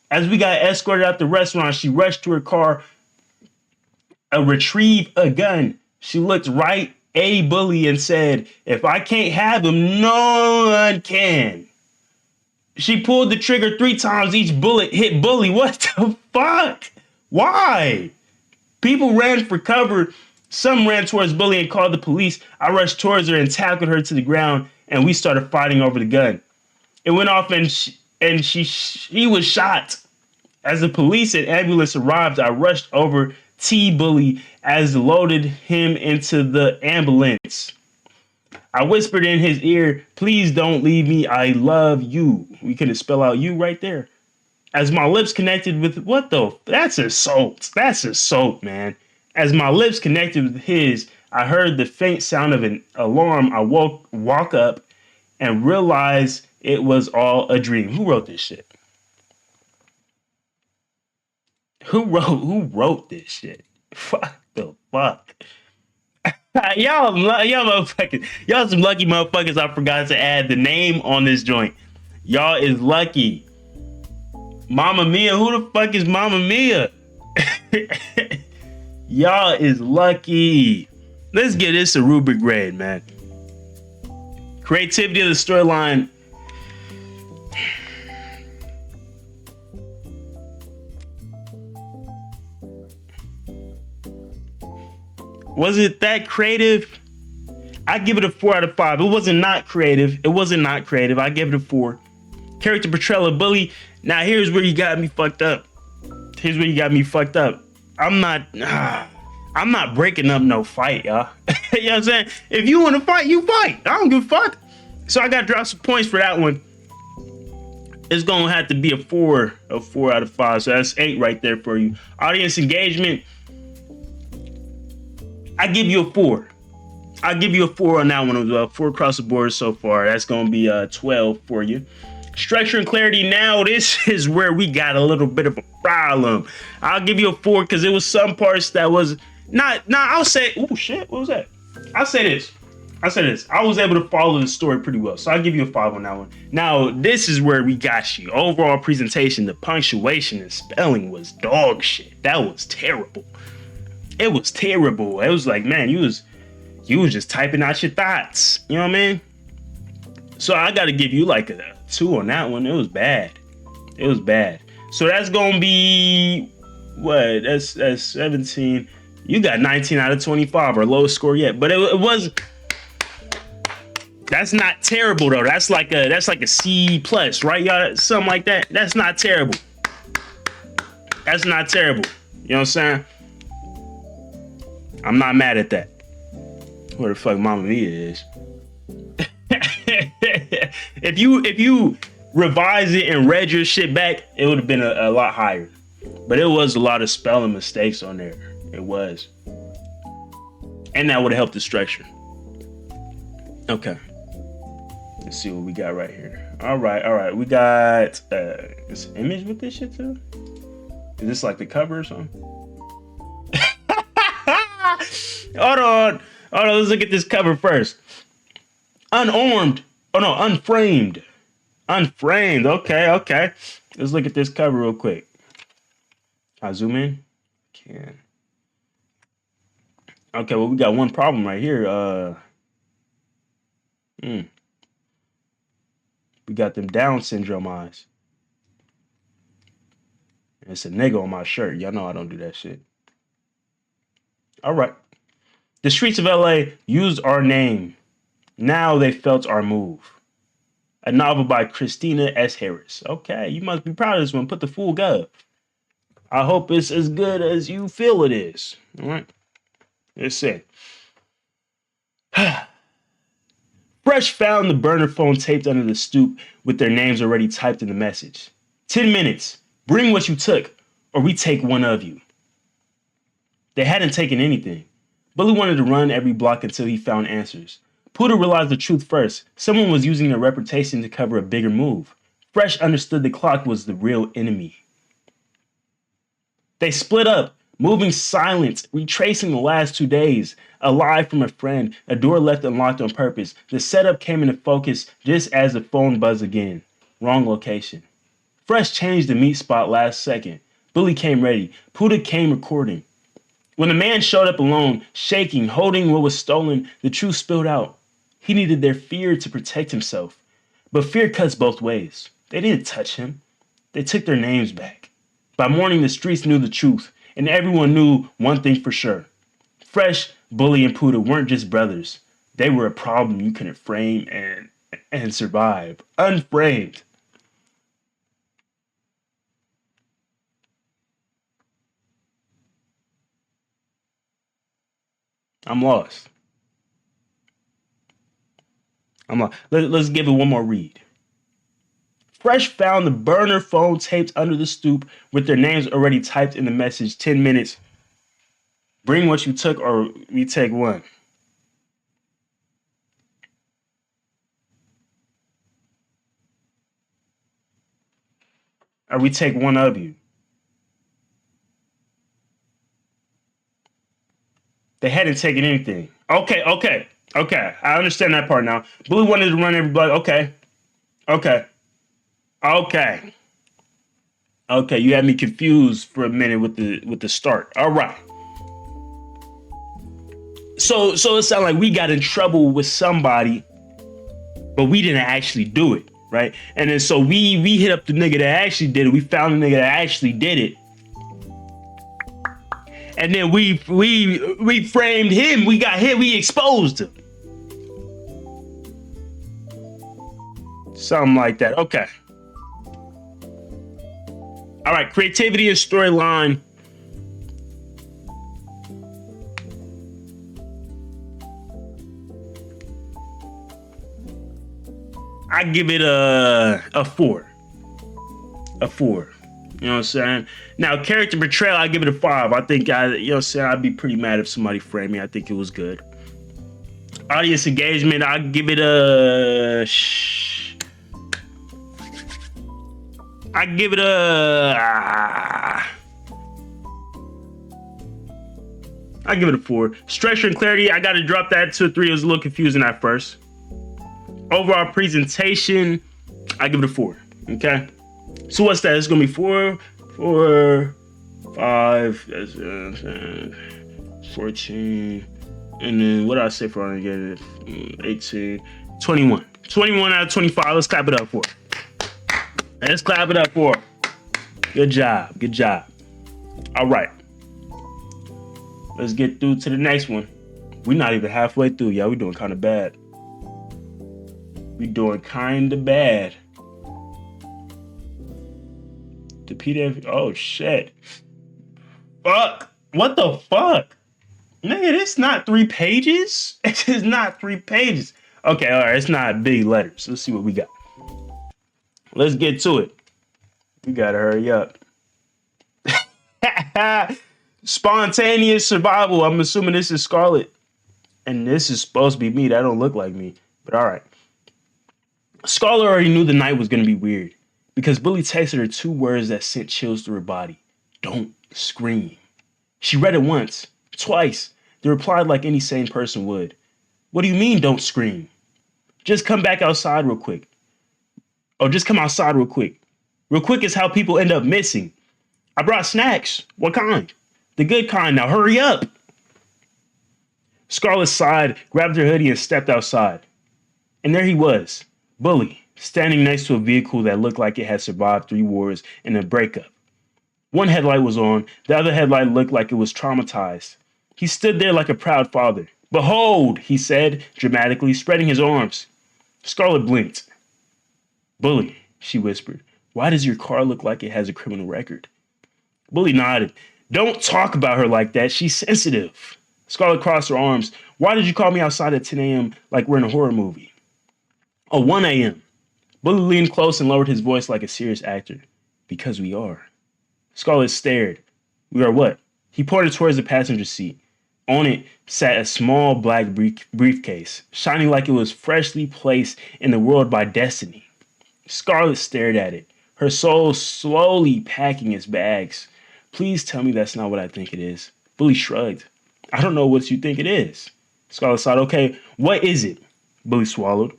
As we got escorted out the restaurant, she rushed to her car and retrieved a gun. She looked right at Bully and said, "If I can't have him, no one can." She pulled the trigger 3 times. Each bullet hit Bully. What the fuck? Why? People ran for cover. Some ran towards Bully and called the police. I rushed towards her and tackled her to the ground, and we started fighting over the gun. It went off, and she was shot. As the police and ambulance arrived, I rushed over T Bully as loaded him into the ambulance. I whispered in his ear, "Please don't leave me. I love you." We couldn't spell out "you" right there. As my lips connected with what the? That's assault. That's assault, man. As my lips connected with his, I heard the faint sound of an alarm. I walk up and realized it was all a dream. Who wrote this shit? Who wrote this shit? Fuck the fuck. Y'all motherfuckers. Y'all some lucky motherfuckers. I forgot to add the name on this joint. Y'all is lucky. Mama Mia, who the fuck is Mama Mia? Y'all is lucky. Let's get this a rubric grade, man. Creativity of the storyline. Was it that creative? I give it a 4 out of 5. It wasn't not creative. I give it a 4. Character portrayal of Bully. Now here's where you got me fucked up. I'm not breaking up no fight, y'all. You know what I'm saying? If you want to fight, you fight. I don't give a fuck. So I got to drop some points for that one. It's going to have to be a 4 out of 5. So that's 8 right there for you. Audience engagement. I give you a 4. I'll give you a 4 on that one as well. 4 across the board so far. That's going to be 12 for you. Structure and clarity. Now this is where we got a little bit of a problem. I'll give you a 4 because it was some parts that was not. I'll say. Oh shit! What was that? I'll say this. I was able to follow the story pretty well, so I'll give you a 5 on that one. Now this is where we got you. Overall presentation, the punctuation and spelling was dog shit. That was terrible. It was terrible. It was like, man, you was just typing out your thoughts. You know what I mean? So I got to give you like a 2 on that one. It was bad. So that's gonna be what? That's 17. You got 19 out of 25, or lowest score yet. But it was. That's not terrible though. That's like a C plus, right, y'all? Something like that. That's not terrible. You know what I'm saying? I'm not mad at that. Where the fuck Mama Mia is? If you revised it and read your shit back, it would have been a lot higher. But it was a lot of spelling mistakes on there. It was. And that would have helped the structure. Okay. Let's see what we got right here. All right. We got this image with this shit too. Is this like the cover or something? Hold on. Let's look at this cover first. Unarmed. Oh no, unframed. Okay. Let's look at this cover real quick. I zoom in. Can. Okay, well, we got one problem right here. Mm, we got them Down syndrome eyes. And it's a nigga on my shirt. Y'all know I don't do that shit. All right. The streets of LA used our name. Now they felt our move. A novel by Christina S. Harris. Okay, you must be proud of this one. Put the full gov. I hope it's as good as you feel it is. All right. Let's see. Fresh found the burner phone taped under the stoop with their names already typed in the message. 10 minutes. Bring what you took, or we take one of you. They hadn't taken anything. Billy wanted to run every block until he found answers. Puda realized the truth first. Someone was using their reputation to cover a bigger move. Fresh understood the clock was the real enemy. They split up, moving silent, retracing the last 2 days. A lie from a friend, a door left unlocked on purpose. The setup came into focus just as the phone buzzed again. Wrong location. Fresh changed the meet spot last second. Billy came ready. Puda came recording. When the man showed up alone, shaking, holding what was stolen, the truth spilled out. He needed their fear to protect himself. But fear cuts both ways. They didn't touch him. They took their names back. By morning, the streets knew the truth, and everyone knew one thing for sure. Fresh, Bully, and Puda weren't just brothers. They were a problem you couldn't frame and survive. Unframed. I'm lost. Let's give it one more read. Fresh found the burner phone taped under the stoop with their names already typed in the message. 10 minutes. Bring what you took or we take one. Or we take one of you. They hadn't taken anything. Okay. I understand that part now. Blue wanted to run everybody. Okay. Okay. Okay, you had me confused for a minute with the start. All right. So it sounded like we got in trouble with somebody, but we didn't actually do it, right? And then so we hit up the nigga that actually did it. We found the nigga that actually did it. And then we framed him. We got him. We exposed him. Something like that. Okay. All right. Creativity and storyline. I give it a 4. A 4. You know what I'm saying? Now, character portrayal, I give it a 5. I think you know what I'm saying? I'd be pretty mad if somebody framed me. I think it was good. Audience engagement, I give it a. I give it a. I give it a 4. Structure and clarity, I got to drop that to a 3. It was a little confusing at first. Overall presentation, I give it a 4. Okay. So what's that? It's gonna be 4, 5, 14, and then what did I say for again? 18, 21. 21 out of 25. Let's clap it up for it. Let's clap it up for it. Good job. Good job. All right. Let's get through to the next one. We're not even halfway through, y'all. We're doing kind of bad. We're doing kind of bad. The PDF. Oh, shit. Fuck. What the fuck? Nigga, it's not 3 pages? It's just not 3 pages. Okay, all right. It's not big letters. Let's see what we got. Let's get to it. We gotta hurry up. Spontaneous survival. I'm assuming this is Scarlet. And this is supposed to be me. That don't look like me. But all right. Scarlet already knew the night was going to be weird because Billy texted her 2 words that sent chills through her body. Don't scream. She read it once, twice. They replied like any sane person would. What do you mean, don't scream? Just come back outside real quick. Or just come outside real quick. Real quick is how people end up missing. I brought snacks. What kind? The good kind. Now hurry up. Scarlett sighed, grabbed her hoodie, and stepped outside. And there he was, Bully, standing next to a vehicle that looked like it had survived 3 wars and a breakup. One headlight was on, the other headlight looked like it was traumatized. He stood there like a proud father. Behold, he said, dramatically, spreading his arms. Scarlett blinked. Bully, she whispered, why does your car look like it has a criminal record? Bully nodded. Don't talk about her like that. She's sensitive. Scarlett crossed her arms. Why did you call me outside at 10 a.m. like we're in a horror movie? Oh, 1 a.m. Bully leaned close and lowered his voice like a serious actor. Because we are. Scarlett stared. We are what? He pointed towards the passenger seat. On it sat a small black briefcase, shining like it was freshly placed in the world by destiny. Scarlett stared at it, her soul slowly packing its bags. Please tell me that's not what I think it is. Bully shrugged. I don't know what you think it is. Scarlett sighed. Okay, what is it? Bully swallowed.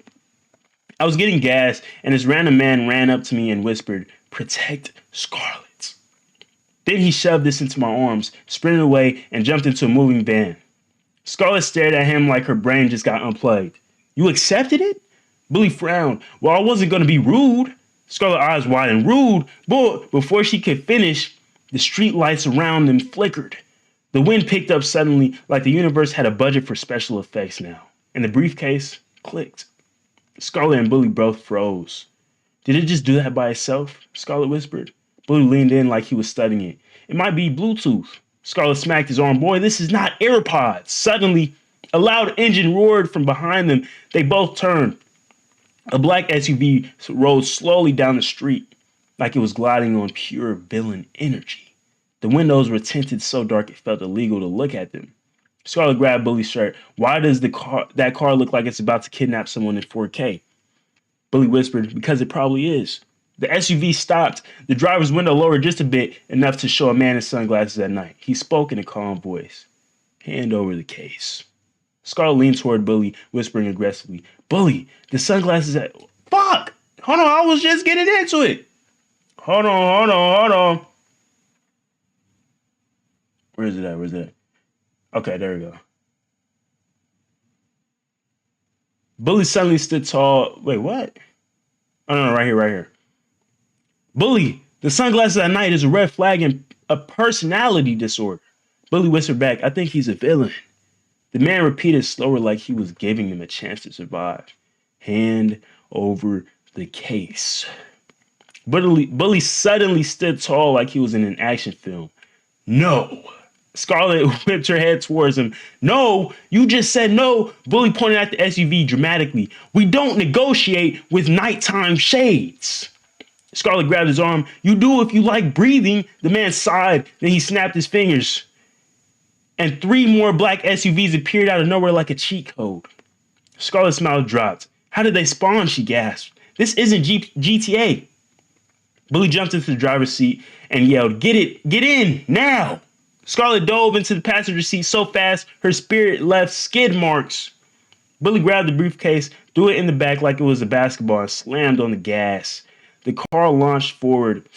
I was getting gas, and this random man ran up to me and whispered, protect Scarlett. Then he shoved this into my arms, sprinted away, and jumped into a moving van. Scarlett stared at him like her brain just got unplugged. You accepted it? Bully frowned. Well, I wasn't going to be rude. Scarlett's eyes widened. Rude? But before she could finish, the street lights around them flickered. The wind picked up suddenly, like the universe had a budget for special effects now. And the briefcase clicked. Scarlett and Bully both froze. Did it just do that by itself? Scarlett whispered. Bully leaned in like he was studying it. It might be Bluetooth. Scarlett smacked his arm. Boy, this is not AirPods. Suddenly, a loud engine roared from behind them. They both turned. A black SUV rolled slowly down the street, like it was gliding on pure villain energy. The windows were tinted so dark it felt illegal to look at them. Scarlett grabbed Bully's shirt. Why does that car look like it's about to kidnap someone in 4K? Bully whispered, because it probably is. The SUV stopped. The driver's window lowered just a bit, enough to show a man in sunglasses at night. He spoke in a calm voice. Hand over the case. Scarlett leaned toward Bully, whispering aggressively, Bully, the sunglasses at... Fuck! Hold on, I was just getting into it. Hold on. Where is it at? Okay, there we go. Bully suddenly stood tall. Wait, what? Oh, no, right here. Bully, the sunglasses at night is a red flag and a personality disorder. Bully whispered back, I think he's a villain. The man repeated slower like he was giving them a chance to survive. Hand over the case. Bully suddenly stood tall like he was in an action film. No. Scarlett whipped her head towards him. No, you just said no. Bully pointed at the SUV dramatically. We don't negotiate with nighttime shades. Scarlett grabbed his arm. You do if you like breathing. The man sighed. Then he snapped his fingers. And 3 more black SUVs appeared out of nowhere like a cheat code. Scarlett's mouth dropped. How did they spawn? She gasped. This isn't GTA. Bully jumped into the driver's seat and yelled, get in, now. Scarlett dove into the passenger seat so fast, her spirit left skid marks. Bully grabbed the briefcase, threw it in the back like it was a basketball, and slammed on the gas. The car lurched forward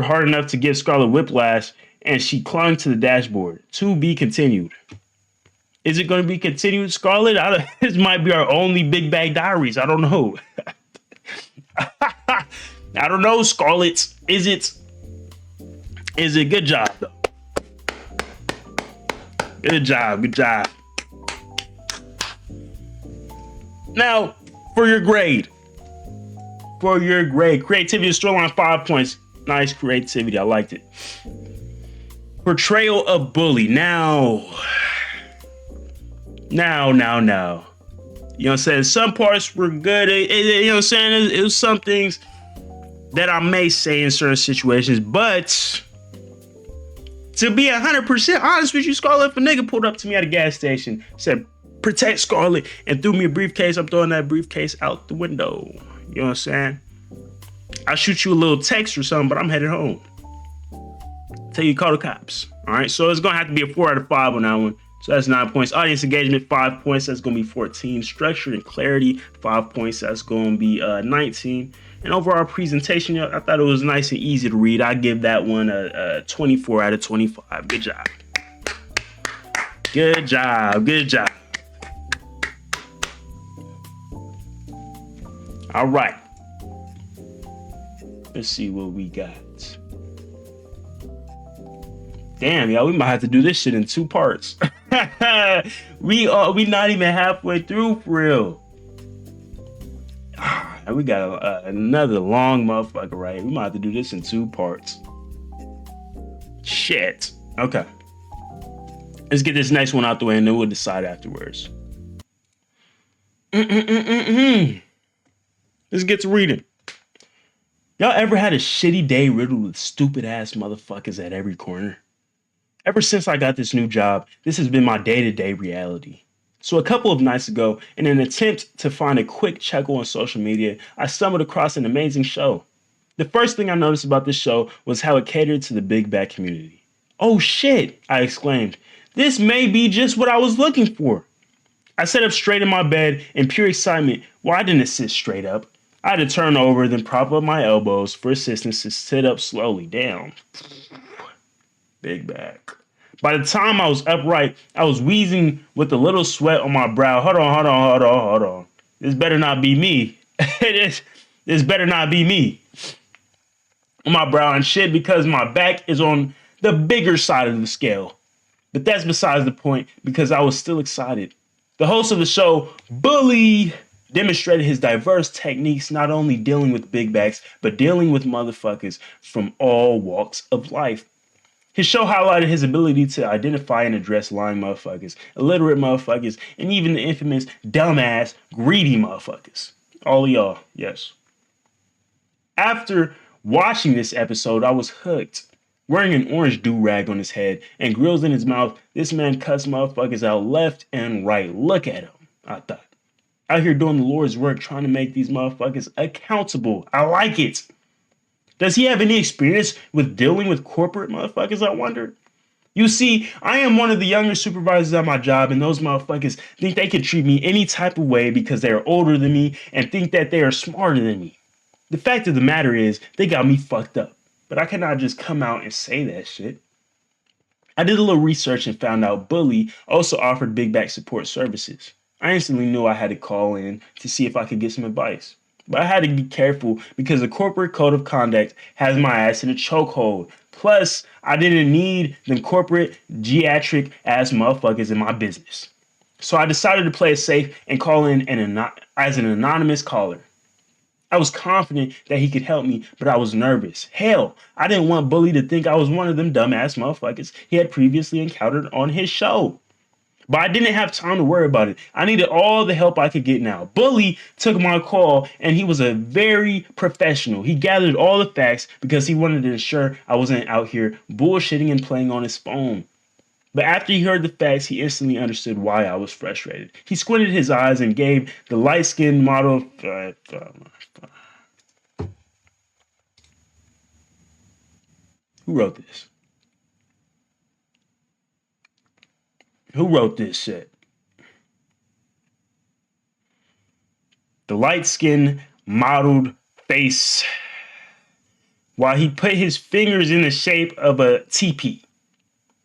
hard enough to give Scarlett whiplash, and she clung to the dashboard. To be continued. Is it going to be continued, Scarlett? This might be our only Big Bag Diaries. I don't know. I don't know, Scarlett. Is it? Good job, though. Good job. Now, for your grade. Creativity storyline 5 points. Nice creativity. I liked it. Portrayal of Bully. Now. You know what I'm saying? Some parts were good. You know what I'm saying? It was some things that I may say in certain situations, but to be 100% honest with you, Scarlett, if a nigga pulled up to me at a gas station, said, protect Scarlett, and threw me a briefcase, I'm throwing that briefcase out the window. You know what I'm saying? I'll shoot you a little text or something, but I'm headed home. Tell you to call the cops. All right, so it's gonna have to be a 4 out of 5 on that one. So that's 9 points. Audience engagement, 5 points. That's going to be 14. Structure and clarity, 5 points. That's going to be 19. And overall presentation, I thought it was nice and easy to read. I give that one a 24 out of 25. Good job. Good job. Good job. All right. Let's see what we got. Damn, y'all, we might have to do this shit in 2 parts. we not even halfway through for real. We got another long motherfucker, right? We might have to do this in 2 parts. Shit. Okay. Let's get this next one out the way and then we'll decide afterwards. Let's get to reading. Y'all ever had a shitty day riddled with stupid ass motherfuckers at every corner? Ever since I got this new job, this has been my day-to-day reality. So a couple of nights ago, in an attempt to find a quick chuckle on social media, I stumbled across an amazing show. The first thing I noticed about this show was how it catered to the big bad community. Oh shit, I exclaimed. This may be just what I was looking for. I sat up straight in my bed in pure excitement. Well, I didn't sit straight up. I had to turn over, then prop up my elbows for assistance to sit up slowly down. Big back. By the time I was upright, I was wheezing with a little sweat on my brow. Hold on. This better not be me. This better not be me. On my brow and shit because my back is on the bigger side of the scale. But that's besides the point because I was still excited. The host of the show, Bully, demonstrated his diverse techniques, not only dealing with big backs, but dealing with motherfuckers from all walks of life. His show highlighted his ability to identify and address lying motherfuckers, illiterate motherfuckers, and even the infamous dumbass, greedy motherfuckers. All of y'all, yes. After watching this episode, I was hooked. Wearing an orange do-rag on his head and grills in his mouth, this man cuts motherfuckers out left and right. Look at him, I thought. Out here doing the Lord's work, trying to make these motherfuckers accountable. I like it. Does he have any experience with dealing with corporate motherfuckers, I wonder? You see, I am one of the younger supervisors at my job, and those motherfuckers think they can treat me any type of way because they are older than me and think that they are smarter than me. The fact of the matter is, they got me fucked up. But I cannot just come out and say that shit. I did a little research and found out Bully also offered big back support services. I instantly knew I had to call in to see if I could get some advice. But I had to be careful because the corporate code of conduct has my ass in a chokehold. Plus, I didn't need them corporate geriatric ass motherfuckers in my business. So I decided to play it safe and call in as an anonymous caller. I was confident that he could help me, but I was nervous. Hell, I didn't want Bully to think I was one of them dumbass motherfuckers he had previously encountered on his show. But I didn't have time to worry about it. I needed all the help I could get now. Bully took my call, and he was a very professional. He gathered all the facts because he wanted to ensure I wasn't out here bullshitting and playing on his phone. But after he heard the facts, he instantly understood why I was frustrated. He squinted his eyes and gave the light-skinned model... Who wrote this? Who wrote this shit? The light-skinned, modeled face while he put his fingers in the shape of a teepee.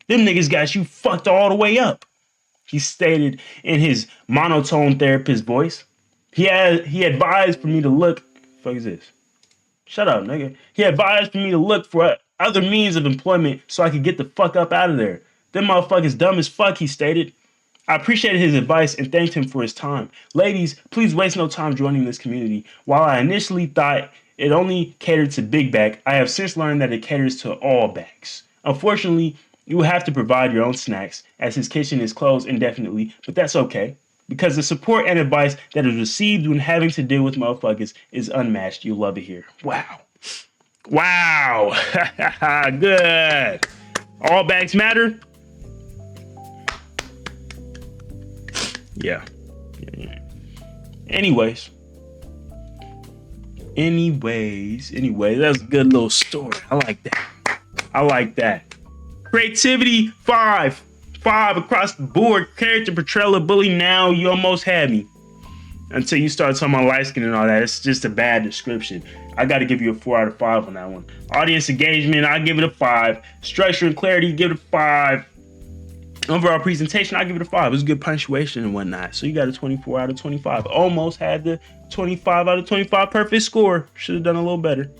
Them niggas got you fucked all the way up, he stated in his monotone therapist voice. He advised for me to look... Fuck is this? Shut up, nigga. He advised for me to look for other means of employment so I could get the fuck up out of there. Them motherfuckers dumb as fuck, he stated. I appreciated his advice and thanked him for his time. Ladies, please waste no time joining this community. While I initially thought it only catered to big back, I have since learned that it caters to all backs. Unfortunately, you will have to provide your own snacks as his kitchen is closed indefinitely, but that's okay. Because the support and advice that is received when having to deal with motherfuckers is unmatched. You'll love it here. Wow. Wow. Good. All backs matter? Yeah. Anyways, that's a good little story. I like that. Creativity, 5 across the board. Character portrayal of Bully. Now you almost had me. Until you start talking about light skin and all that, it's just a bad description. I got to give you a 4 out of 5 on that one. Audience engagement, I give it a 5. Structure and clarity, give it a 5. Overall presentation, I give it a 5. It was good punctuation and whatnot. So you got a 24 out of 25. Almost had the 25 out of 25 perfect score. Should have done a little better.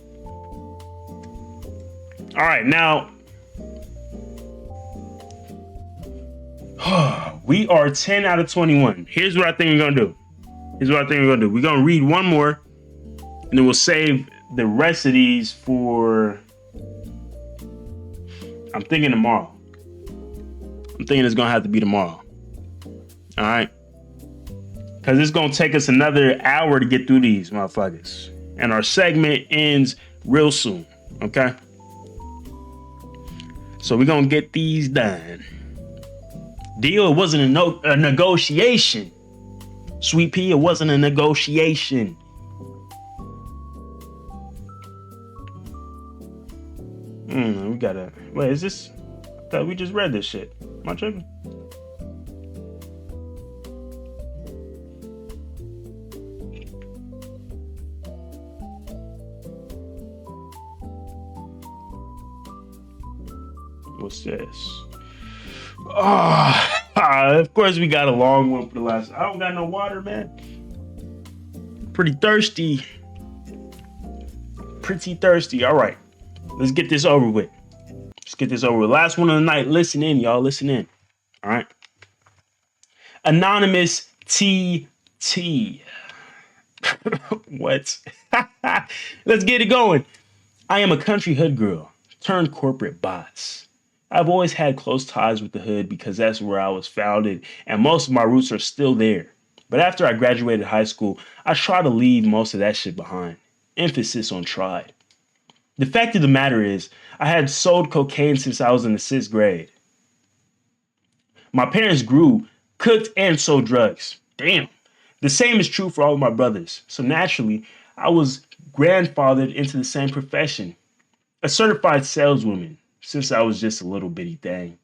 All right, now we are 10 out of 21. Here's what I think we're gonna do. We're gonna read one more, and then we'll save the rest of these for. I'm thinking tomorrow. I'm thinking it's gonna have to be tomorrow. All right, because it's gonna take us another hour to get through these motherfuckers, and our segment ends real soon. Okay, so we're gonna get these done. Deal, it wasn't a negotiation. Sweet pea, it wasn't a negotiation. We gotta. Wait, is this? I thought we just read this shit. Am I tripping? What's this? Of course we got a long one for the last. I don't got no water, man. Pretty thirsty. All right, let's get this over with. Last one of the night. Listen in, y'all. Listen in. All right. Anonymous TT. What? Let's get it going. I am a country hood girl turned corporate boss. I've always had close ties with the hood because that's where I was founded, and most of my roots are still there. But after I graduated high school, I tried to leave most of that shit behind. Emphasis on tried. The fact of the matter is, I had sold cocaine since I was in the 6th grade. My parents grew, cooked, and sold drugs. Damn. The same is true for all of my brothers. So naturally, I was grandfathered into the same profession. A certified saleswoman, since I was just a little bitty thing.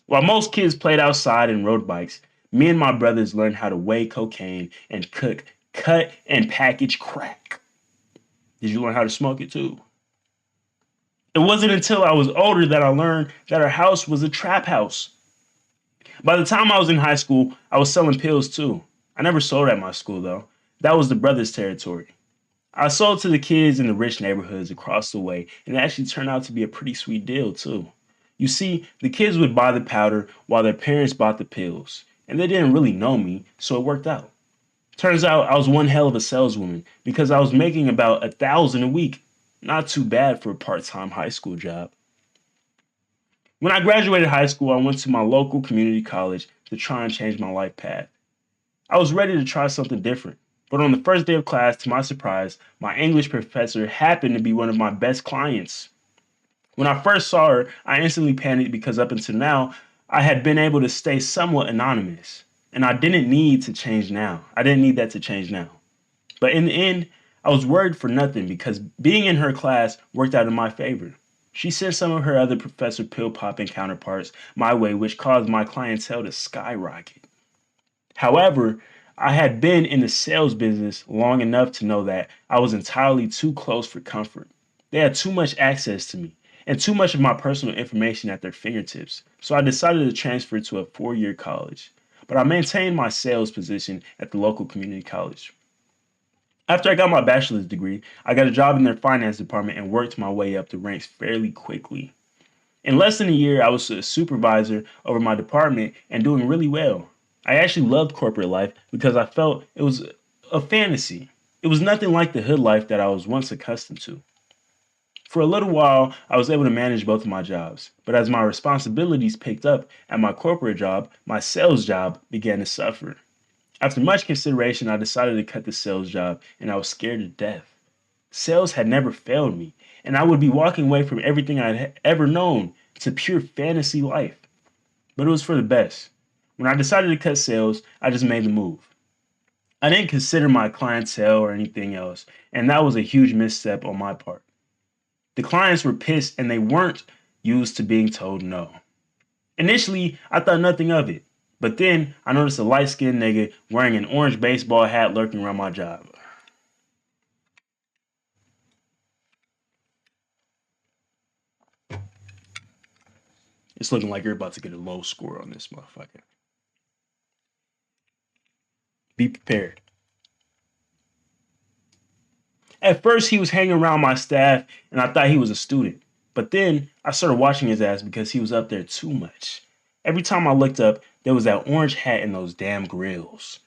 While most kids played outside and rode bikes, me and my brothers learned how to weigh cocaine and cook, cut, and package crack. Did you learn how to smoke it too? It wasn't until I was older that I learned that our house was a trap house. By the time I was in high school, I was selling pills too. I never sold at my school though. That was the brothers' territory. I sold to the kids in the rich neighborhoods across the way, and it actually turned out to be a pretty sweet deal too. You see, the kids would buy the powder while their parents bought the pills, and they didn't really know me, so it worked out. Turns out I was one hell of a saleswoman because I was making about 1,000 a week. Not too bad for a part-time high school job. When I graduated high school, I went to my local community college to try and change my life path. I was ready to try something different. But on the first day of class, to my surprise, my English professor happened to be one of my best clients. When I first saw her, I instantly panicked because up until now, I had been able to stay somewhat anonymous. And I didn't need to change now. I didn't need that to change now. But in the end, I was worried for nothing because being in her class worked out in my favor. She sent some of her other professor pill popping counterparts my way, which caused my clientele to skyrocket. However, I had been in the sales business long enough to know that I was entirely too close for comfort. They had too much access to me and too much of my personal information at their fingertips, so I decided to transfer to a 4-year college. But I maintained my sales position at the local community college. After I got my bachelor's degree, I got a job in their finance department and worked my way up the ranks fairly quickly. In less than a year, I was a supervisor over my department and doing really well. I actually loved corporate life because I felt it was a fantasy. It was nothing like the hood life that I was once accustomed to. For a little while, I was able to manage both of my jobs, but as my responsibilities picked up at my corporate job, my sales job began to suffer. After much consideration, I decided to cut the sales job, and I was scared to death. Sales had never failed me, and I would be walking away from everything I'd ever known to pure fantasy life. But it was for the best. When I decided to cut sales, I just made the move. I didn't consider my clientele or anything else, and that was a huge misstep on my part. The clients were pissed and they weren't used to being told no. Initially, I thought nothing of it, but then I noticed a light skinned nigga wearing an orange baseball hat lurking around my job. It's looking like you're about to get a low score on this motherfucker. Be prepared. At first, he was hanging around my staff, and I thought he was a student. But then I started watching his ass because he was up there too much. Every time I looked up, there was that orange hat and those damn grills.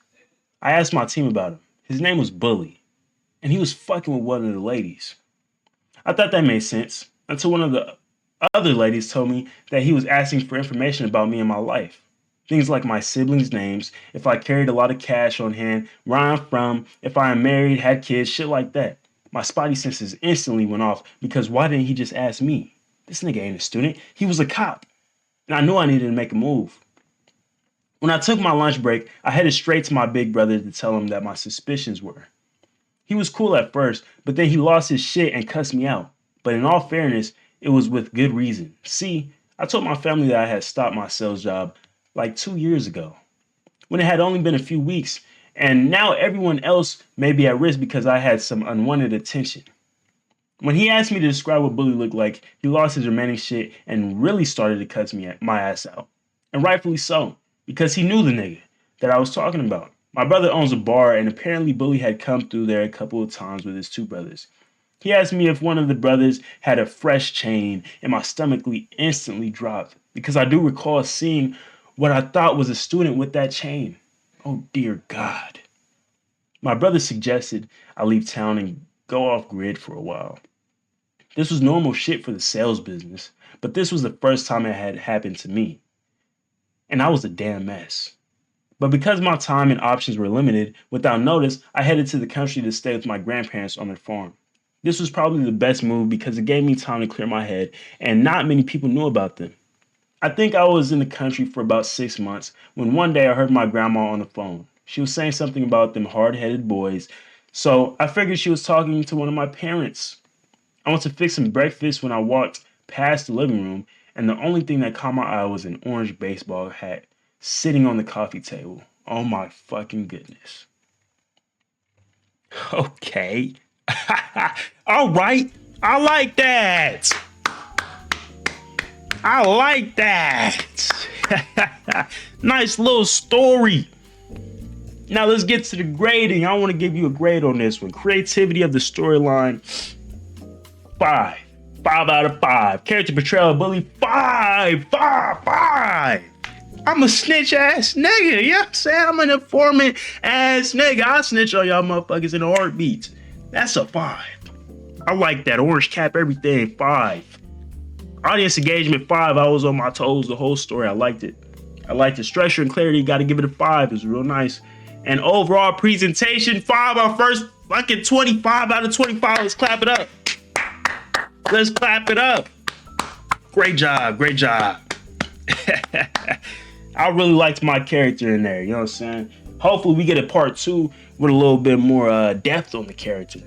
I asked my team about him. His name was Bully, and he was fucking with one of the ladies. I thought that made sense until one of the other ladies told me that he was asking for information about me and my life. Things like my siblings' names, if I carried a lot of cash on hand, where I'm from, if I am married, had kids, shit like that. My spidey senses instantly went off because why didn't he just ask me? This nigga ain't a student. He was a cop. And I knew I needed to make a move. When I took my lunch break, I headed straight to my big brother to tell him that my suspicions were. He was cool at first, but then he lost his shit and cussed me out. But in all fairness, it was with good reason. See, I told my family that I had stopped my sales job like 2 years ago, when it had only been a few weeks, and now everyone else may be at risk because I had some unwanted attention. When he asked me to describe what Bully looked like, he lost his remaining shit and really started to cuss my ass out. And rightfully so, because he knew the nigga that I was talking about. My brother owns a bar, and apparently Bully had come through there a couple of times with his two brothers. He asked me if one of the brothers had a fresh chain, and my stomach instantly dropped because I do recall seeing what I thought was a student with that chain. Oh dear God. My brother suggested I leave town and go off grid for a while. This was normal shit for the sales business, but this was the first time it had happened to me. And I was a damn mess. But because my time and options were limited, without notice, I headed to the country to stay with my grandparents on their farm. This was probably the best move because it gave me time to clear my head, and not many people knew about them. I think I was in the country for about 6 months when one day I heard my grandma on the phone. She was saying something about them hard-headed boys, so I figured she was talking to one of my parents. I went to fix some breakfast when I walked past the living room, and the only thing that caught my eye was an orange baseball hat sitting on the coffee table. Oh my fucking goodness. Okay. All right. I like that. I like that. Nice little story. Now let's get to the grading. I want to give you a grade on this one. Creativity of the storyline, 5. 5 out of 5. Character portrayal of Bully, 5. 5. 5. I'm a snitch ass nigga. You know what I'm saying? I'm an informant ass nigga. I snitch on y'all motherfuckers in a heartbeat. That's a 5. I like that. Orange cap, everything, 5. Audience engagement, 5. I was on my toes the whole story. I liked it. I liked the structure and clarity. Got to give it a 5. It was real nice. And overall presentation, 5. Our first fucking 25 out of 25. Let's clap it up. Let's clap it up. Great job. Great job. I really liked my character in there. You know what I'm saying? Hopefully we get a part 2 with a little bit more depth on the character.